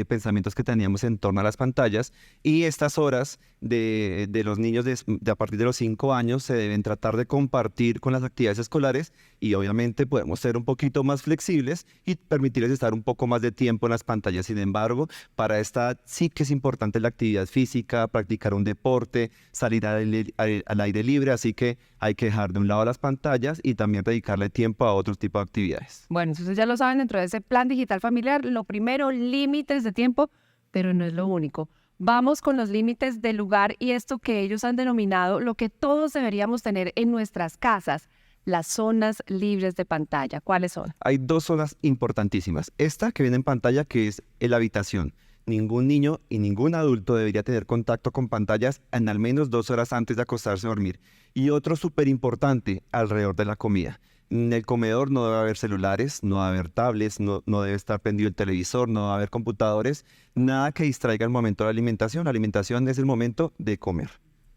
pensamientos que teníamos en torno a las pantallas y estas horas de los niños de a partir de los 5 años se deben tratar de compartir con las actividades escolares y obviamente podemos ser un poquito más flexibles y permitirles estar un poco más de tiempo en las pantallas. Sin embargo, para esta edad sí que es importante la actividad física, practicar un deporte, salir al aire libre, así que hay que dejar de un lado las pantallas y también dedicarle tiempo a otros tipos de actividades. Bueno, entonces ya lo saben, dentro de ese plan digital familiar, lo primero, límites de tiempo, pero no es lo único. Vamos con los límites de lugar y esto que ellos han denominado lo que todos deberíamos tener en nuestras casas, las zonas libres de pantalla. ¿Cuáles son? Hay 2 zonas importantísimas. Esta que viene en pantalla, que es la habitación. Ningún niño y ningún adulto debería tener contacto con pantallas en al menos 2 horas antes de acostarse a dormir. Y otro súper importante, alrededor de la comida. En el comedor no debe haber celulares, no debe haber tablets, no debe estar prendido el televisor, no debe haber computadores, nada que distraiga el momento de la alimentación. La alimentación es el momento de comer.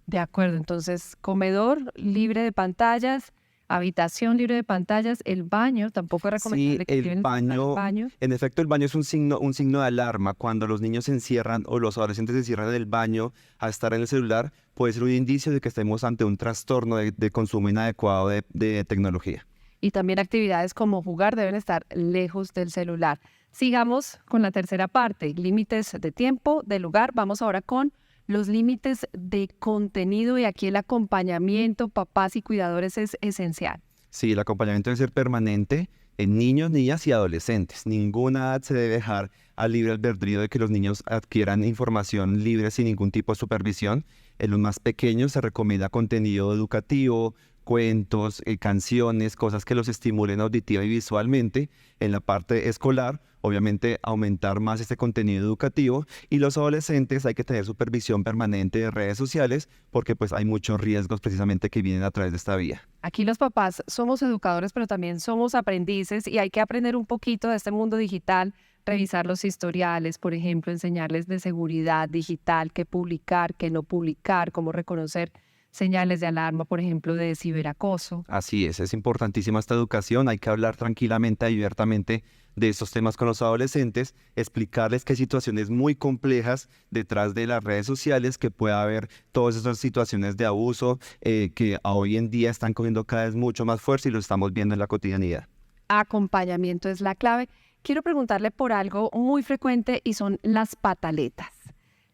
De acuerdo, entonces comedor libre de pantallas, habitación libre de pantallas, el baño, tampoco es recomendable que lleven el baño. En efecto, el baño es un signo de alarma. Cuando los niños se encierran o los adolescentes se encierran en el baño a estar en el celular, puede ser un indicio de que estemos ante un trastorno de consumo inadecuado de tecnología. Y también actividades como jugar deben estar lejos del celular. Sigamos con la tercera parte, límites de tiempo, de lugar. Vamos ahora con los límites de contenido y aquí el acompañamiento, papás y cuidadores es esencial. Sí, el acompañamiento debe ser permanente en niños, niñas y adolescentes. Ninguna edad se debe dejar al libre albedrío de que los niños adquieran información libre sin ningún tipo de supervisión. En los más pequeños se recomienda contenido educativo, cuentos, canciones, cosas que los estimulen auditiva y visualmente. En la parte escolar, obviamente, aumentar más este contenido educativo y los adolescentes hay que tener supervisión permanente de redes sociales porque pues hay muchos riesgos precisamente que vienen a través de esta vía. Aquí los papás somos educadores, pero también somos aprendices y hay que aprender un poquito de este mundo digital, revisar los historiales, por ejemplo, enseñarles de seguridad digital, qué publicar, qué no publicar, cómo reconocer señales de alarma, por ejemplo, de ciberacoso. Así es importantísima esta educación, hay que hablar tranquilamente y abiertamente de estos temas con los adolescentes, explicarles que hay situaciones muy complejas detrás de las redes sociales, que puede haber todas esas situaciones de abuso que hoy en día están cogiendo cada vez mucho más fuerza y lo estamos viendo en la cotidianidad. Acompañamiento es la clave. Quiero preguntarle por algo muy frecuente y son las pataletas.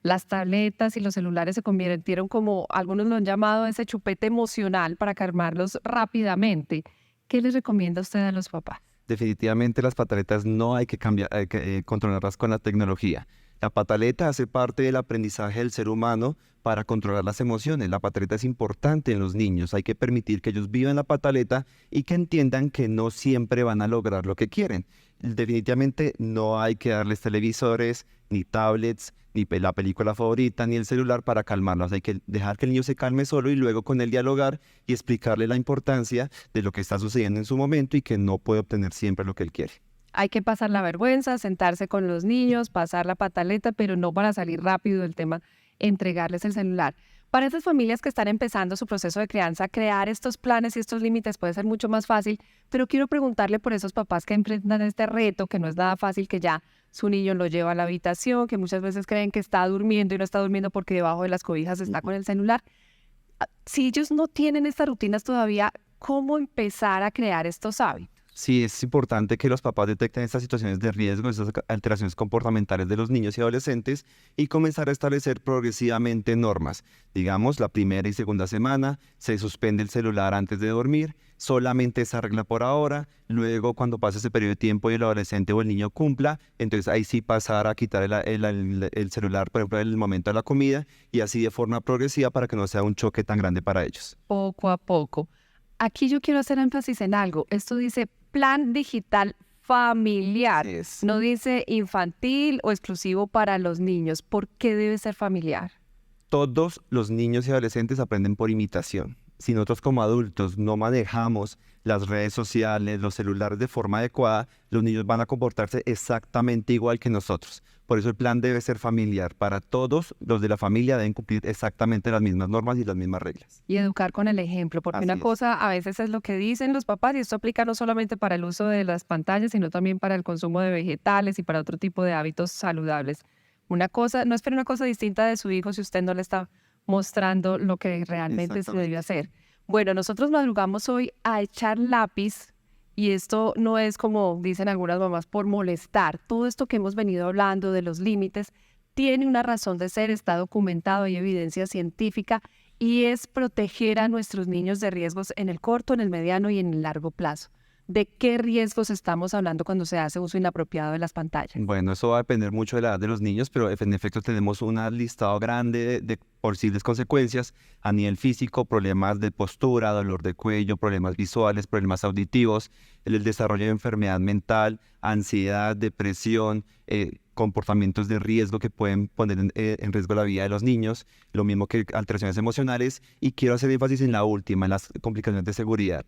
Las tabletas y los celulares se convirtieron como, algunos lo han llamado, ese chupete emocional para calmarlos rápidamente. ¿Qué les recomienda usted a los papás? Definitivamente las pataletas no hay que controlarlas con la tecnología. La pataleta hace parte del aprendizaje del ser humano para controlar las emociones. La pataleta es importante en los niños. Hay que permitir que ellos vivan la pataleta y que entiendan que no siempre van a lograr lo que quieren. Definitivamente no hay que darles televisores, ni tablets, ni la película favorita, ni el celular para calmarlos. Hay que dejar que el niño se calme solo y luego con él dialogar y explicarle la importancia de lo que está sucediendo en su momento y que no puede obtener siempre lo que él quiere. Hay que pasar la vergüenza, sentarse con los niños, pasar la pataleta, pero no para salir rápido del tema, entregarles el celular. Para esas familias que están empezando su proceso de crianza, crear estos planes y estos límites puede ser mucho más fácil, pero quiero preguntarle por esos papás que enfrentan este reto, que no es nada fácil, que ya su niño lo lleva a la habitación, que muchas veces creen que está durmiendo y no está durmiendo porque debajo de las cobijas está con el celular. Si ellos no tienen estas rutinas todavía, ¿cómo empezar a crear estos hábitos? Sí, es importante que los papás detecten estas situaciones de riesgo, estas alteraciones comportamentales de los niños y adolescentes y comenzar a establecer progresivamente normas. Digamos, la primera y segunda semana se suspende el celular antes de dormir, solamente esa regla por ahora. Luego, cuando pase ese periodo de tiempo y el adolescente o el niño cumpla, entonces ahí sí pasar a quitar el celular, por ejemplo, en el momento de la comida y así de forma progresiva para que no sea un choque tan grande para ellos. Poco a poco. Aquí yo quiero hacer énfasis en algo. Esto dice plan digital familiar. Así es. No dice infantil o exclusivo para los niños. ¿Por qué debe ser familiar? Todos los niños y adolescentes aprenden por imitación. Si nosotros como adultos no manejamos las redes sociales, los celulares de forma adecuada, los niños van a comportarse exactamente igual que nosotros. Por eso el plan debe ser familiar. Para todos los de la familia deben cumplir exactamente las mismas normas y las mismas reglas. Y educar con el ejemplo, porque Así una es. cosa a veces es lo que dicen los papás y esto aplica no solamente para el uso de las pantallas, sino también para el consumo de vegetales y para otro tipo de hábitos saludables. Una cosa, no espere una cosa distinta de su hijo si usted no le está mostrando lo que realmente se Exactamente. debe hacer. Bueno, nosotros madrugamos hoy a echar lápiz y esto no es como dicen algunas mamás por molestar. Todo esto que hemos venido hablando de los límites tiene una razón de ser, está documentado, hay evidencia científica y es proteger a nuestros niños de riesgos en el corto, en el mediano y en el largo plazo. ¿De qué riesgos estamos hablando cuando se hace uso inapropiado de las pantallas? Bueno, eso va a depender mucho de la edad de los niños, pero en efecto tenemos un listado grande de posibles consecuencias a nivel físico, problemas de postura, dolor de cuello, problemas visuales, problemas auditivos, el desarrollo de enfermedad mental, ansiedad, depresión, comportamientos de riesgo que pueden poner en riesgo la vida de los niños, lo mismo que alteraciones emocionales, y quiero hacer énfasis en la última, en las complicaciones de seguridad.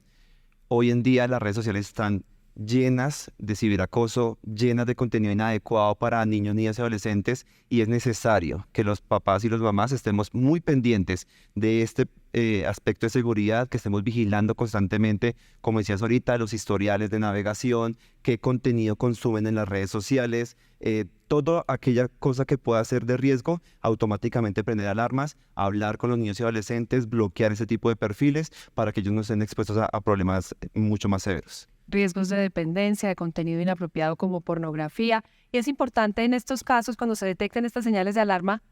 Hoy en día las redes sociales están llenas de ciberacoso, llenas de contenido inadecuado para niños, niñas y adolescentes y es necesario que los papás y las mamás estemos muy pendientes de este aspecto de seguridad, que estemos vigilando constantemente, como decías ahorita, los historiales de navegación, qué contenido consumen en las redes sociales, toda aquella cosa que pueda ser de riesgo, automáticamente prender alarmas, hablar con los niños y adolescentes, bloquear ese tipo de perfiles para que ellos no estén expuestos a problemas mucho más severos. Riesgos de dependencia, de contenido inapropiado como pornografía. Y es importante en estos casos, cuando se detecten estas señales de alarma,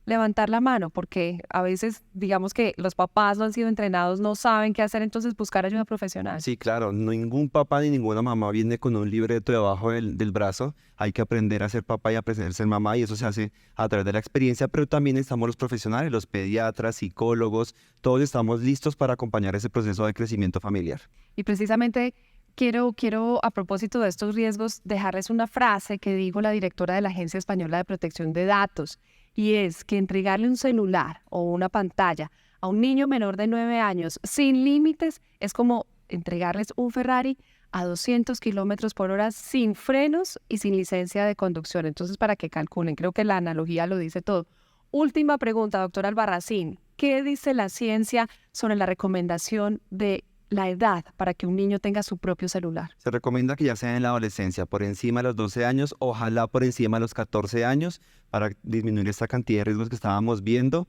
levantar la mano, porque a veces, digamos que los papás no han sido entrenados, no saben qué hacer, entonces buscar ayuda profesional. Sí, claro, ningún papá ni ninguna mamá viene con un libreto debajo del brazo. Hay que aprender a ser papá y aprender a ser mamá y eso se hace a través de la experiencia, pero también estamos los profesionales, los pediatras, psicólogos, todos estamos listos para acompañar ese proceso de crecimiento familiar. Y precisamente quiero, a propósito de estos riesgos, dejarles una frase que dijo la directora de la Agencia Española de Protección de Datos, y es que entregarle un celular o una pantalla a un niño menor de 9 años sin límites es como entregarles un Ferrari a 200 kilómetros por hora sin frenos y sin licencia de conducción. Entonces, para que calculen, creo que la analogía lo dice todo. Última pregunta, doctora Albarracín. ¿Qué dice la ciencia sobre la recomendación de la edad para que un niño tenga su propio celular? Se recomienda que ya sea en la adolescencia, por encima de los 12 años, ojalá por encima de los 14 años, para disminuir esta cantidad de riesgos que estábamos viendo.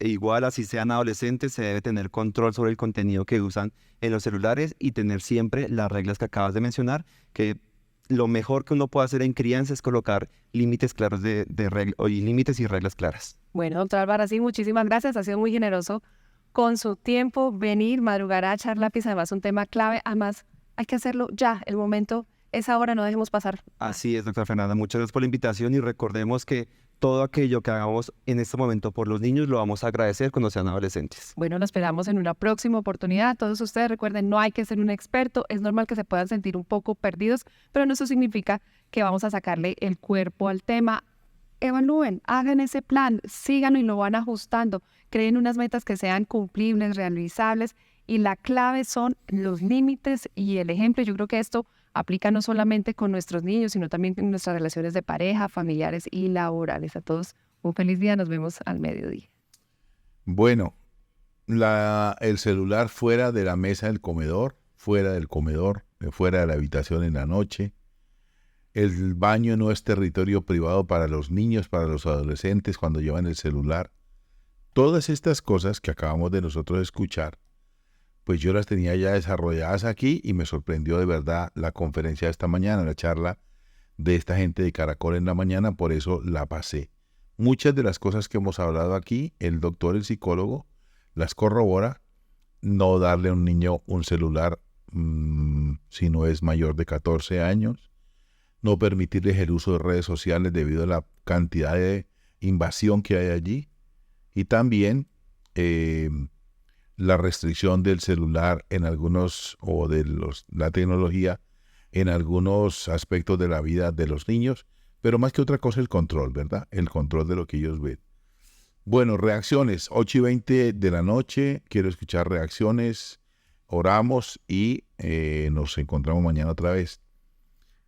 Igual, así sean adolescentes, se debe tener control sobre el contenido que usan en los celulares y tener siempre las reglas que acabas de mencionar, que lo mejor que uno puede hacer en crianza es colocar límites claros límites y reglas claras. Bueno, doctora Albarracín, muchísimas gracias. Ha sido muy generoso con su tiempo, venir, madrugar a echar lápiz, además un tema clave, además hay que hacerlo ya, el momento es ahora, no dejemos pasar. Así es, doctora Fernanda, muchas gracias por la invitación y recordemos que todo aquello que hagamos en este momento por los niños lo vamos a agradecer cuando sean adolescentes. Bueno, lo esperamos en una próxima oportunidad. Todos ustedes recuerden, no hay que ser un experto, es normal que se puedan sentir un poco perdidos, pero no eso significa que vamos a sacarle el cuerpo al tema. Evalúen, hagan ese plan, síganlo y lo van ajustando. Creen unas metas que sean cumplibles, realizables y la clave son los límites y el ejemplo. Yo creo que esto aplica no solamente con nuestros niños, sino también en nuestras relaciones de pareja, familiares y laborales. A todos un feliz día, nos vemos al mediodía. Bueno, el celular fuera de la mesa del comedor, fuera del comedor, fuera de la habitación en la noche. El baño no es territorio privado para los niños, para los adolescentes cuando llevan el celular. Todas estas cosas que acabamos de nosotros escuchar, pues yo las tenía ya desarrolladas aquí y me sorprendió de verdad la conferencia de esta mañana, la charla de esta gente de Caracol en la mañana, por eso la pasé. Muchas de las cosas que hemos hablado aquí, el doctor, el psicólogo, las corrobora. No darle a un niño un celular si no es mayor de 14 años. No permitirles el uso de redes sociales debido a la cantidad de invasión que hay allí. Y también la restricción del celular en algunos, o de la tecnología en algunos aspectos de la vida de los niños, pero más que otra cosa el control, ¿verdad? El control de lo que ellos ven. Bueno, reacciones, 8:20 de la noche, quiero escuchar reacciones, oramos y nos encontramos mañana otra vez.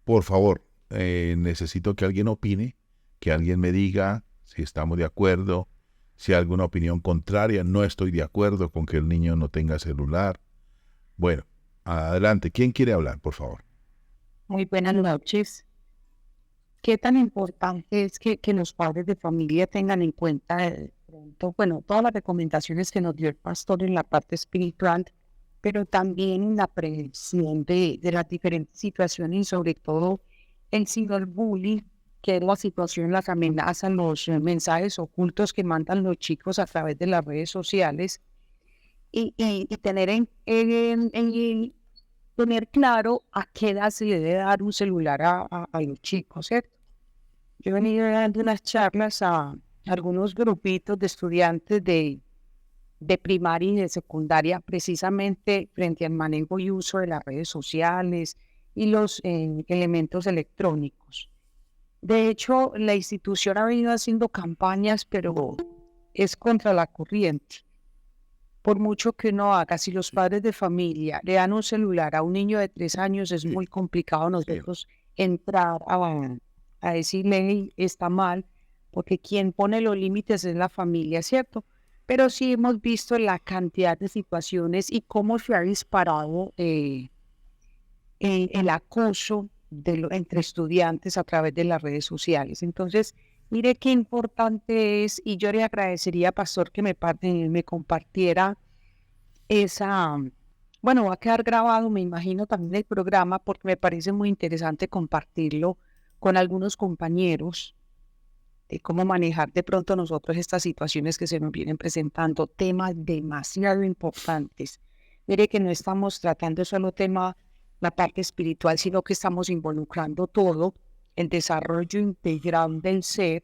Por favor, necesito que alguien opine, que alguien me diga si estamos de acuerdo, si hay alguna opinión contraria. No estoy de acuerdo con que el niño no tenga celular. Bueno, adelante. ¿Quién quiere hablar, por favor? Muy buenas noches. ¿Qué tan importante es que los padres de familia tengan en cuenta de pronto, bueno, todas las recomendaciones que nos dio el pastor en la parte espiritual, pero también en la prevención de las diferentes situaciones y sobre todo el ciberbullying, que es la situación, las amenazas, los mensajes ocultos que mandan los chicos a través de las redes sociales y tener tener claro a qué edad se le debe dar un celular a los chicos, ¿cierto? Yo he venido dando unas charlas a algunos grupitos de estudiantes de primaria y de secundaria, precisamente frente al manejo y uso de las redes sociales y los elementos electrónicos. De hecho, la institución ha venido haciendo campañas, pero es contra la corriente. Por mucho que uno haga, si los padres de familia le dan un celular a un niño de 3 años, es muy complicado nosotros entrar a decirle, "Hey, está mal", porque quien pone los límites es la familia, ¿cierto? Pero sí hemos visto la cantidad de situaciones y cómo se ha disparado el acoso entre estudiantes a través de las redes sociales. Entonces, mire qué importante es, y yo le agradecería, pastor, que me compartiera esa, bueno, va a quedar grabado, me imagino, también el programa, porque me parece muy interesante compartirlo con algunos compañeros de cómo manejar de pronto nosotros estas situaciones que se nos vienen presentando, temas demasiado importantes. Mire que no estamos tratando solo la parte espiritual, sino que estamos involucrando todo, el desarrollo integral del ser.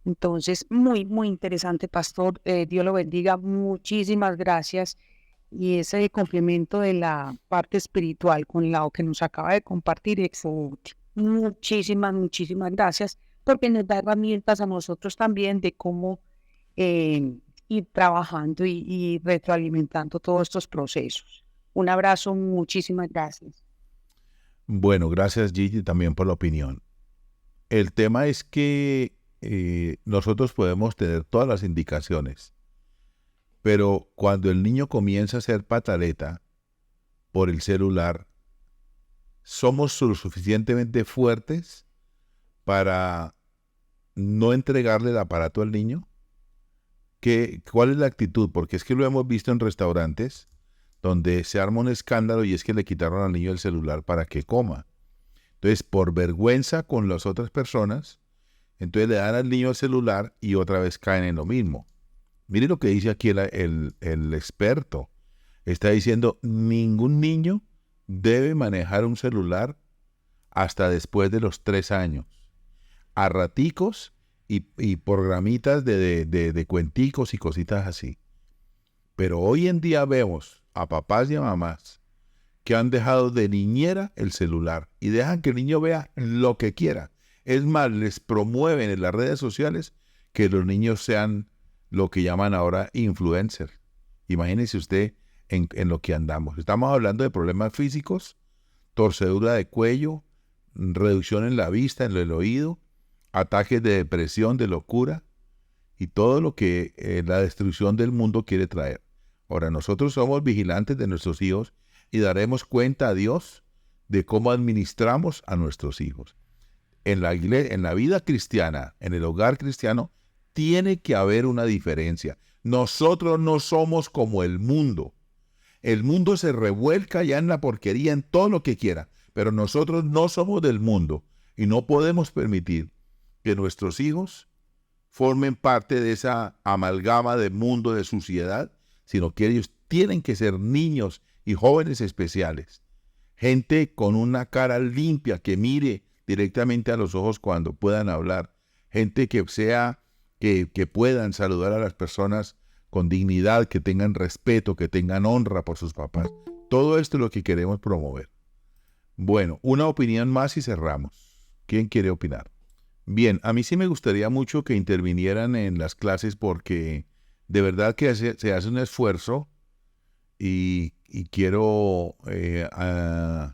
Entonces, muy, muy interesante, pastor. Dios lo bendiga. Muchísimas gracias. Y ese complemento de la parte espiritual con lo que nos acaba de compartir, excelente. Muchísimas, muchísimas gracias, porque nos da herramientas a nosotros también de cómo ir trabajando y retroalimentando todos estos procesos. Un abrazo, muchísimas gracias. Bueno, gracias Gigi también por la opinión. El tema es que nosotros podemos tener todas las indicaciones, pero cuando el niño comienza a hacer pataleta por el celular, ¿somos lo suficientemente fuertes para no entregarle el aparato al niño? ¿Cuál es la actitud? Porque es que lo hemos visto en restaurantes donde se arma un escándalo y es que le quitaron al niño el celular para que coma. Entonces, por vergüenza con las otras personas, entonces le dan al niño el celular y otra vez caen en lo mismo. Mire lo que dice aquí el experto. Está diciendo, ningún niño debe manejar un celular hasta después de los 3 años. A raticos y programitas de cuenticos y cositas así. Pero hoy en día vemos a papás y a mamás que han dejado de niñera el celular y dejan que el niño vea lo que quiera. Es más, les promueven en las redes sociales que los niños sean lo que llaman ahora influencers. Imagínese usted en lo que andamos. Estamos hablando de problemas físicos, torcedura de cuello, reducción en la vista, en el oído, ataques de depresión, de locura, y todo lo que la destrucción del mundo quiere traer. Ahora, nosotros somos vigilantes de nuestros hijos y daremos cuenta a Dios de cómo administramos a nuestros hijos. En la vida cristiana, en el hogar cristiano, tiene que haber una diferencia. Nosotros no somos como el mundo. El mundo se revuelca ya en la porquería, en todo lo que quiera, pero nosotros no somos del mundo y no podemos permitir que nuestros hijos formen parte de esa amalgama de mundo, de suciedad, sino que ellos tienen que ser niños y jóvenes especiales. Gente con una cara limpia, que mire directamente a los ojos cuando puedan hablar. Gente que puedan saludar a las personas con dignidad, que tengan respeto, que tengan honra por sus papás. Todo esto es lo que queremos promover. Bueno, una opinión más y cerramos. ¿Quién quiere opinar? Bien, a mí sí me gustaría mucho que intervinieran en las clases porque de verdad que se hace un esfuerzo y quiero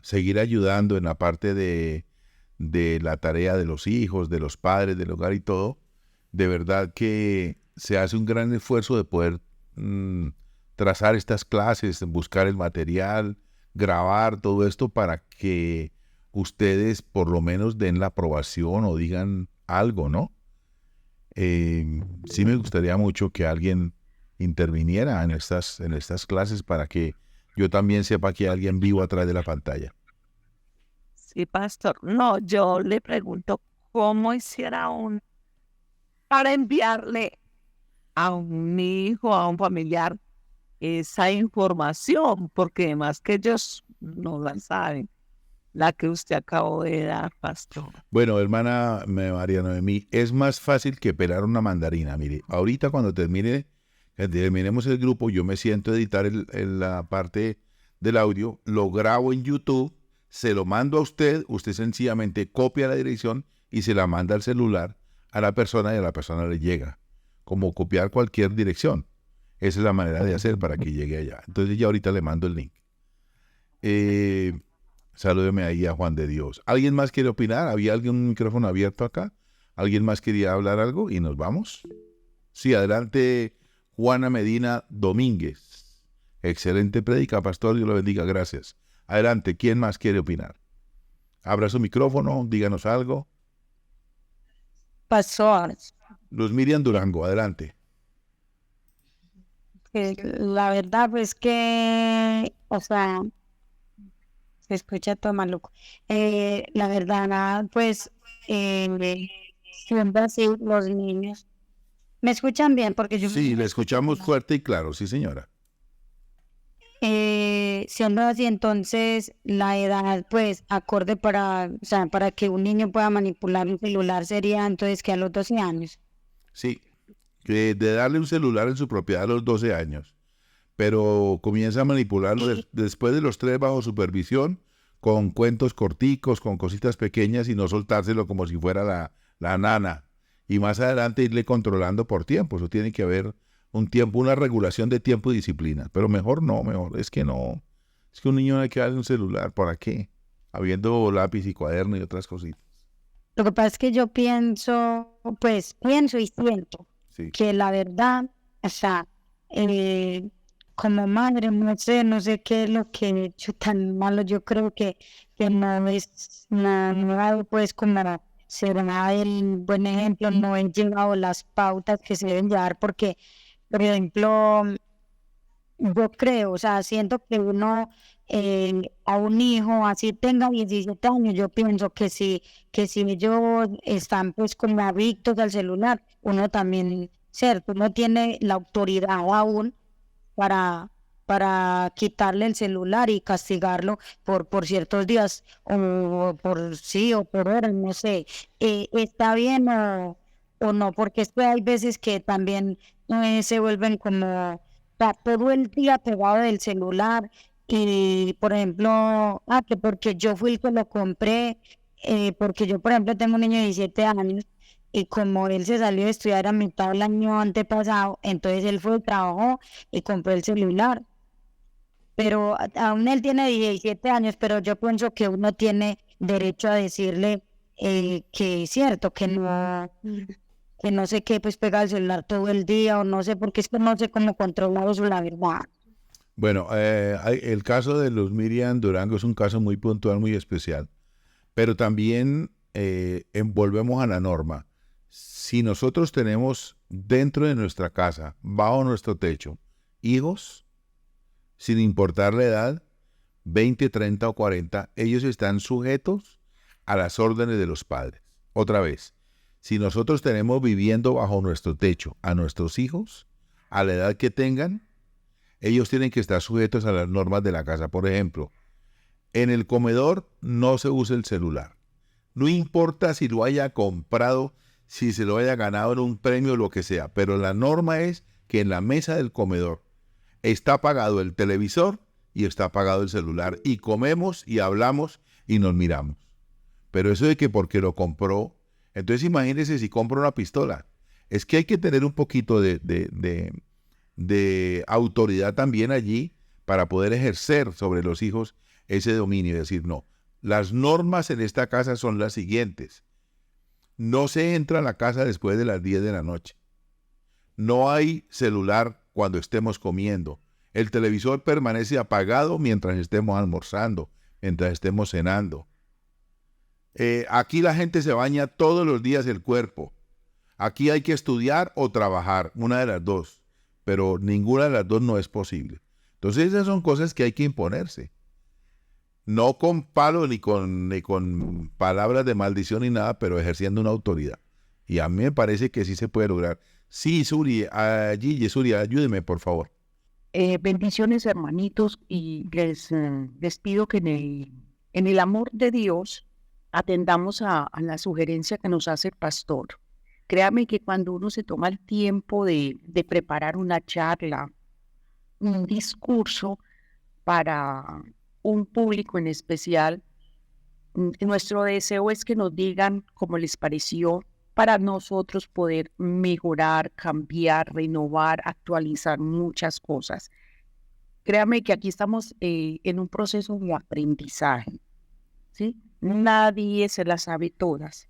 seguir ayudando en la parte de la tarea de los hijos, de los padres, del hogar y todo. De verdad que se hace un gran esfuerzo de poder trazar estas clases, buscar el material, grabar todo esto para que ustedes por lo menos den la aprobación o digan algo, ¿no? Sí me gustaría mucho que alguien interviniera en estas clases para que yo también sepa que hay alguien vivo atrás de la pantalla. Sí, pastor. No, yo le pregunto cómo hiciera para enviarle a un hijo, a un familiar, esa información, porque además que ellos no la saben, la que usted acabó de dar, pastor. Bueno, hermana María Noemí, es más fácil que pelar una mandarina. Mire, ahorita cuando terminemos el grupo, yo me siento a editar la parte del audio, lo grabo en YouTube, se lo mando a usted sencillamente copia la dirección y se la manda al celular a la persona y a la persona le llega, como copiar cualquier dirección. Esa es la manera de hacer para que llegue allá. Entonces ya ahorita le mando el link. Salúdeme ahí a Juan de Dios. ¿Alguien más quiere opinar? ¿Había un micrófono abierto acá? ¿Alguien más quería hablar algo? ¿Y nos vamos? Sí, adelante, Juana Medina Domínguez. Excelente prédica, pastor. Dios lo bendiga. Gracias. Adelante, ¿quién más quiere opinar? Abra su micrófono, díganos algo. Pastor, Luz Miriam Durango, adelante. la verdad pues que, o sea, se escucha todo maluco. La verdad, pues, siempre así los niños. ¿Me escuchan bien? Porque yo... Sí, le escuchamos fuerte y claro, sí, señora. Siendo así, entonces la edad, pues, acorde para que un niño pueda manipular un celular sería entonces que a los 12 años. Sí, de darle un celular en su propiedad a los 12 años, pero comienza a manipularlo después de los 3 bajo supervisión, con cuentos corticos, con cositas pequeñas y no soltárselo como si fuera la nana. Y más adelante irle controlando por tiempo. Eso tiene que haber un tiempo, una regulación de tiempo y disciplina. Pero mejor no, es que no. Es que un niño no hay que darle un celular, ¿para qué? Habiendo lápiz y cuaderno y otras cositas. Lo que pasa es que yo pienso y siento Sí. que la verdad, o sea, como madre, no sé qué es lo que he hecho tan malo. Yo creo que no es nada, pues, como ser el buen ejemplo, no he llevado las pautas que se deben llevar, porque, por ejemplo, yo creo, o sea, siento que uno, a un hijo, así tenga 17 años, yo pienso que si ellos están pues como adictos al celular, uno también, cierto, uno tiene la autoridad aún para quitarle el celular y castigarlo por ciertos días, o por sí o por horas, no sé, está bien o no, porque es que hay veces que también se vuelven como todo el día pegado del celular. Y por ejemplo, que porque yo fui el que lo compré, porque yo por ejemplo tengo un niño de 17 años y como él se salió de estudiar a mitad del año antepasado, entonces él fue, trabajó y compró el celular. Pero aún él tiene 17 años, pero yo pienso que uno tiene derecho a decirle que es cierto, que no, que no sé qué, pues pega el celular todo el día o no sé, porque es que no sé cómo controlarlos, la verdad. Bueno, el caso de Luz Miriam Durango es un caso muy puntual, muy especial, pero también volvemos a la norma. Si nosotros tenemos dentro de nuestra casa, bajo nuestro techo, hijos, sin importar la edad, 20, 30 o 40, ellos están sujetos a las órdenes de los padres. Otra vez, si nosotros tenemos viviendo bajo nuestro techo a nuestros hijos, a la edad que tengan, ellos tienen que estar sujetos a las normas de la casa. Por ejemplo, en el comedor no se usa el celular. No importa si lo haya comprado, si se lo haya ganado en un premio o lo que sea, pero la norma es que en la mesa del comedor está apagado el televisor y está apagado el celular, y comemos y hablamos y nos miramos. Pero eso de que porque lo compró, entonces imagínense si compra una pistola. Es que hay que tener un poquito de autoridad también allí para poder ejercer sobre los hijos ese dominio y decir, no, las normas en esta casa son las siguientes. No se entra a la casa después de las 10 de la noche. No hay celular cuando estemos comiendo. El televisor permanece apagado mientras estemos almorzando, mientras estemos cenando. Aquí la gente se baña todos los días el cuerpo. Aquí hay que estudiar o trabajar, una de las dos, pero ninguna de las dos no es posible. Entonces esas son cosas que hay que imponerse. No con palo ni con palabras de maldición ni nada, pero ejerciendo una autoridad. Y a mí me parece que sí se puede lograr. Sí, Suri, Gigi, Suri, ayúdeme, por favor. Bendiciones, hermanitos, y les pido que en el amor de Dios atendamos a la sugerencia que nos hace el pastor. Créame que cuando uno se toma el tiempo de preparar una charla, un discurso para un público en especial, nuestro deseo es que nos digan cómo les pareció para nosotros poder mejorar, cambiar, renovar, actualizar muchas cosas. Créame que aquí estamos en un proceso de aprendizaje, ¿sí? Nadie se las sabe todas,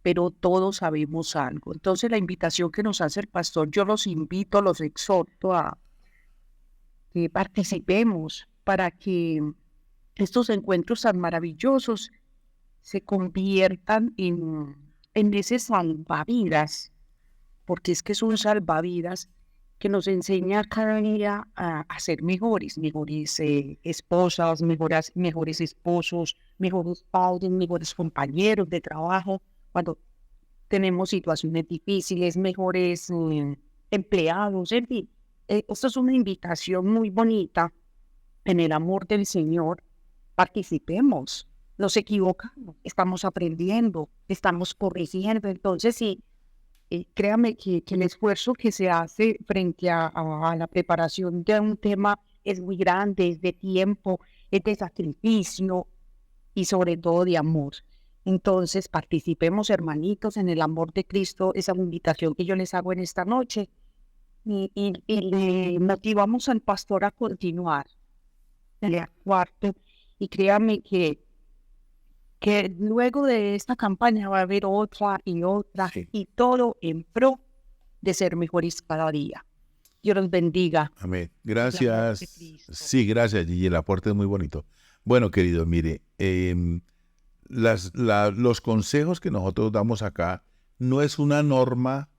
pero todos sabemos algo. Entonces la invitación que nos hace el pastor, yo los invito, los exhorto a que participemos para que estos encuentros tan maravillosos se conviertan en ese salvavidas, porque es que es un salvavidas que nos enseña cada día a ser mejores esposas, mejores esposos, mejores padres, mejores compañeros de trabajo, cuando tenemos situaciones difíciles, mejores empleados, en fin. Esto es una invitación muy bonita. En el amor del Señor, participemos. Nos equivocamos, estamos aprendiendo, estamos corrigiendo. Entonces, sí, créame que el esfuerzo que se hace frente a la preparación de un tema es muy grande, es de tiempo, es de sacrificio y sobre todo de amor. Entonces, participemos, hermanitos, en el amor de Cristo, esa invitación que yo les hago en esta noche. Y le motivamos al pastor a continuar en el cuarto. Y créame que luego de esta campaña va a haber otra y otra, Sí. y todo en pro de ser mejores cada día. Dios los bendiga. Amén. El amor de Gracias. Cristo. Sí, gracias, Gigi. El aporte es muy bonito. Bueno, querido, mire, los consejos que nosotros damos acá no es una norma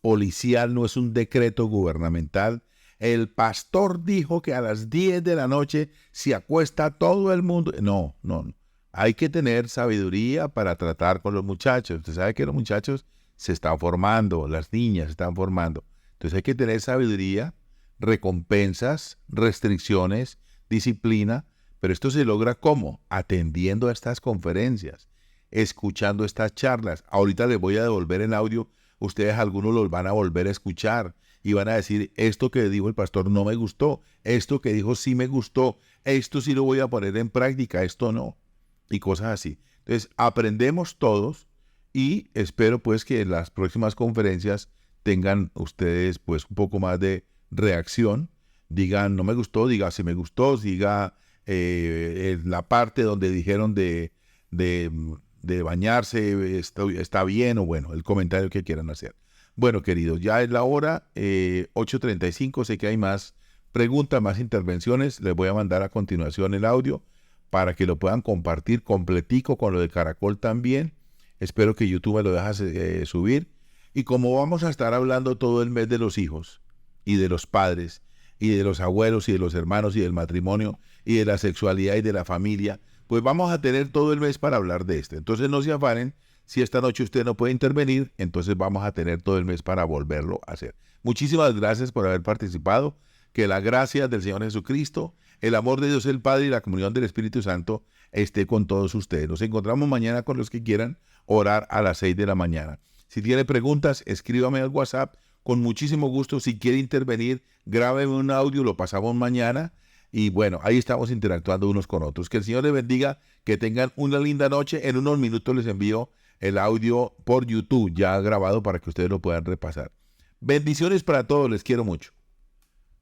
policial, no es un decreto gubernamental. El pastor dijo que a las 10 de la noche se acuesta todo el mundo. No, no, no. Hay que tener sabiduría para tratar con los muchachos. Usted sabe que los muchachos se están formando, las niñas se están formando. Entonces hay que tener sabiduría, recompensas, restricciones, disciplina, pero esto se logra ¿cómo? Atendiendo a estas conferencias, escuchando estas charlas. Ahorita les voy a devolver en audio, ustedes algunos los van a volver a escuchar y van a decir, esto que dijo el pastor no me gustó, esto que dijo sí me gustó, esto sí lo voy a poner en práctica, esto no, y cosas así. Entonces aprendemos todos y espero pues que en las próximas conferencias tengan ustedes pues un poco más de reacción, digan no me gustó, diga si me gustó, diga la parte donde dijeron de bañarse está bien, o bueno, el comentario que quieran hacer. Bueno, queridos, ya es la hora, 8:35, sé que hay más preguntas, más intervenciones. Les voy a mandar a continuación el audio para que lo puedan compartir completico con lo de Caracol también. Espero que YouTube me lo deje subir. Y como vamos a estar hablando todo el mes de los hijos y de los padres y de los abuelos y de los hermanos y del matrimonio y de la sexualidad y de la familia, pues vamos a tener todo el mes para hablar de esto. Entonces no se afanen, si esta noche usted no puede intervenir, entonces vamos a tener todo el mes para volverlo a hacer. Muchísimas gracias por haber participado. Que la gracia del Señor Jesucristo, el amor de Dios el Padre y la comunión del Espíritu Santo esté con todos ustedes. Nos encontramos mañana con los que quieran orar a las 6 de la mañana. Si tiene preguntas, escríbame al WhatsApp. Con muchísimo gusto. Si quiere intervenir, grábeme un audio, lo pasamos mañana. Y bueno, ahí estamos interactuando unos con otros. Que el Señor les bendiga, que tengan una linda noche. En unos minutos les envío el audio por YouTube ya grabado para que ustedes lo puedan repasar. Bendiciones para todos, les quiero mucho.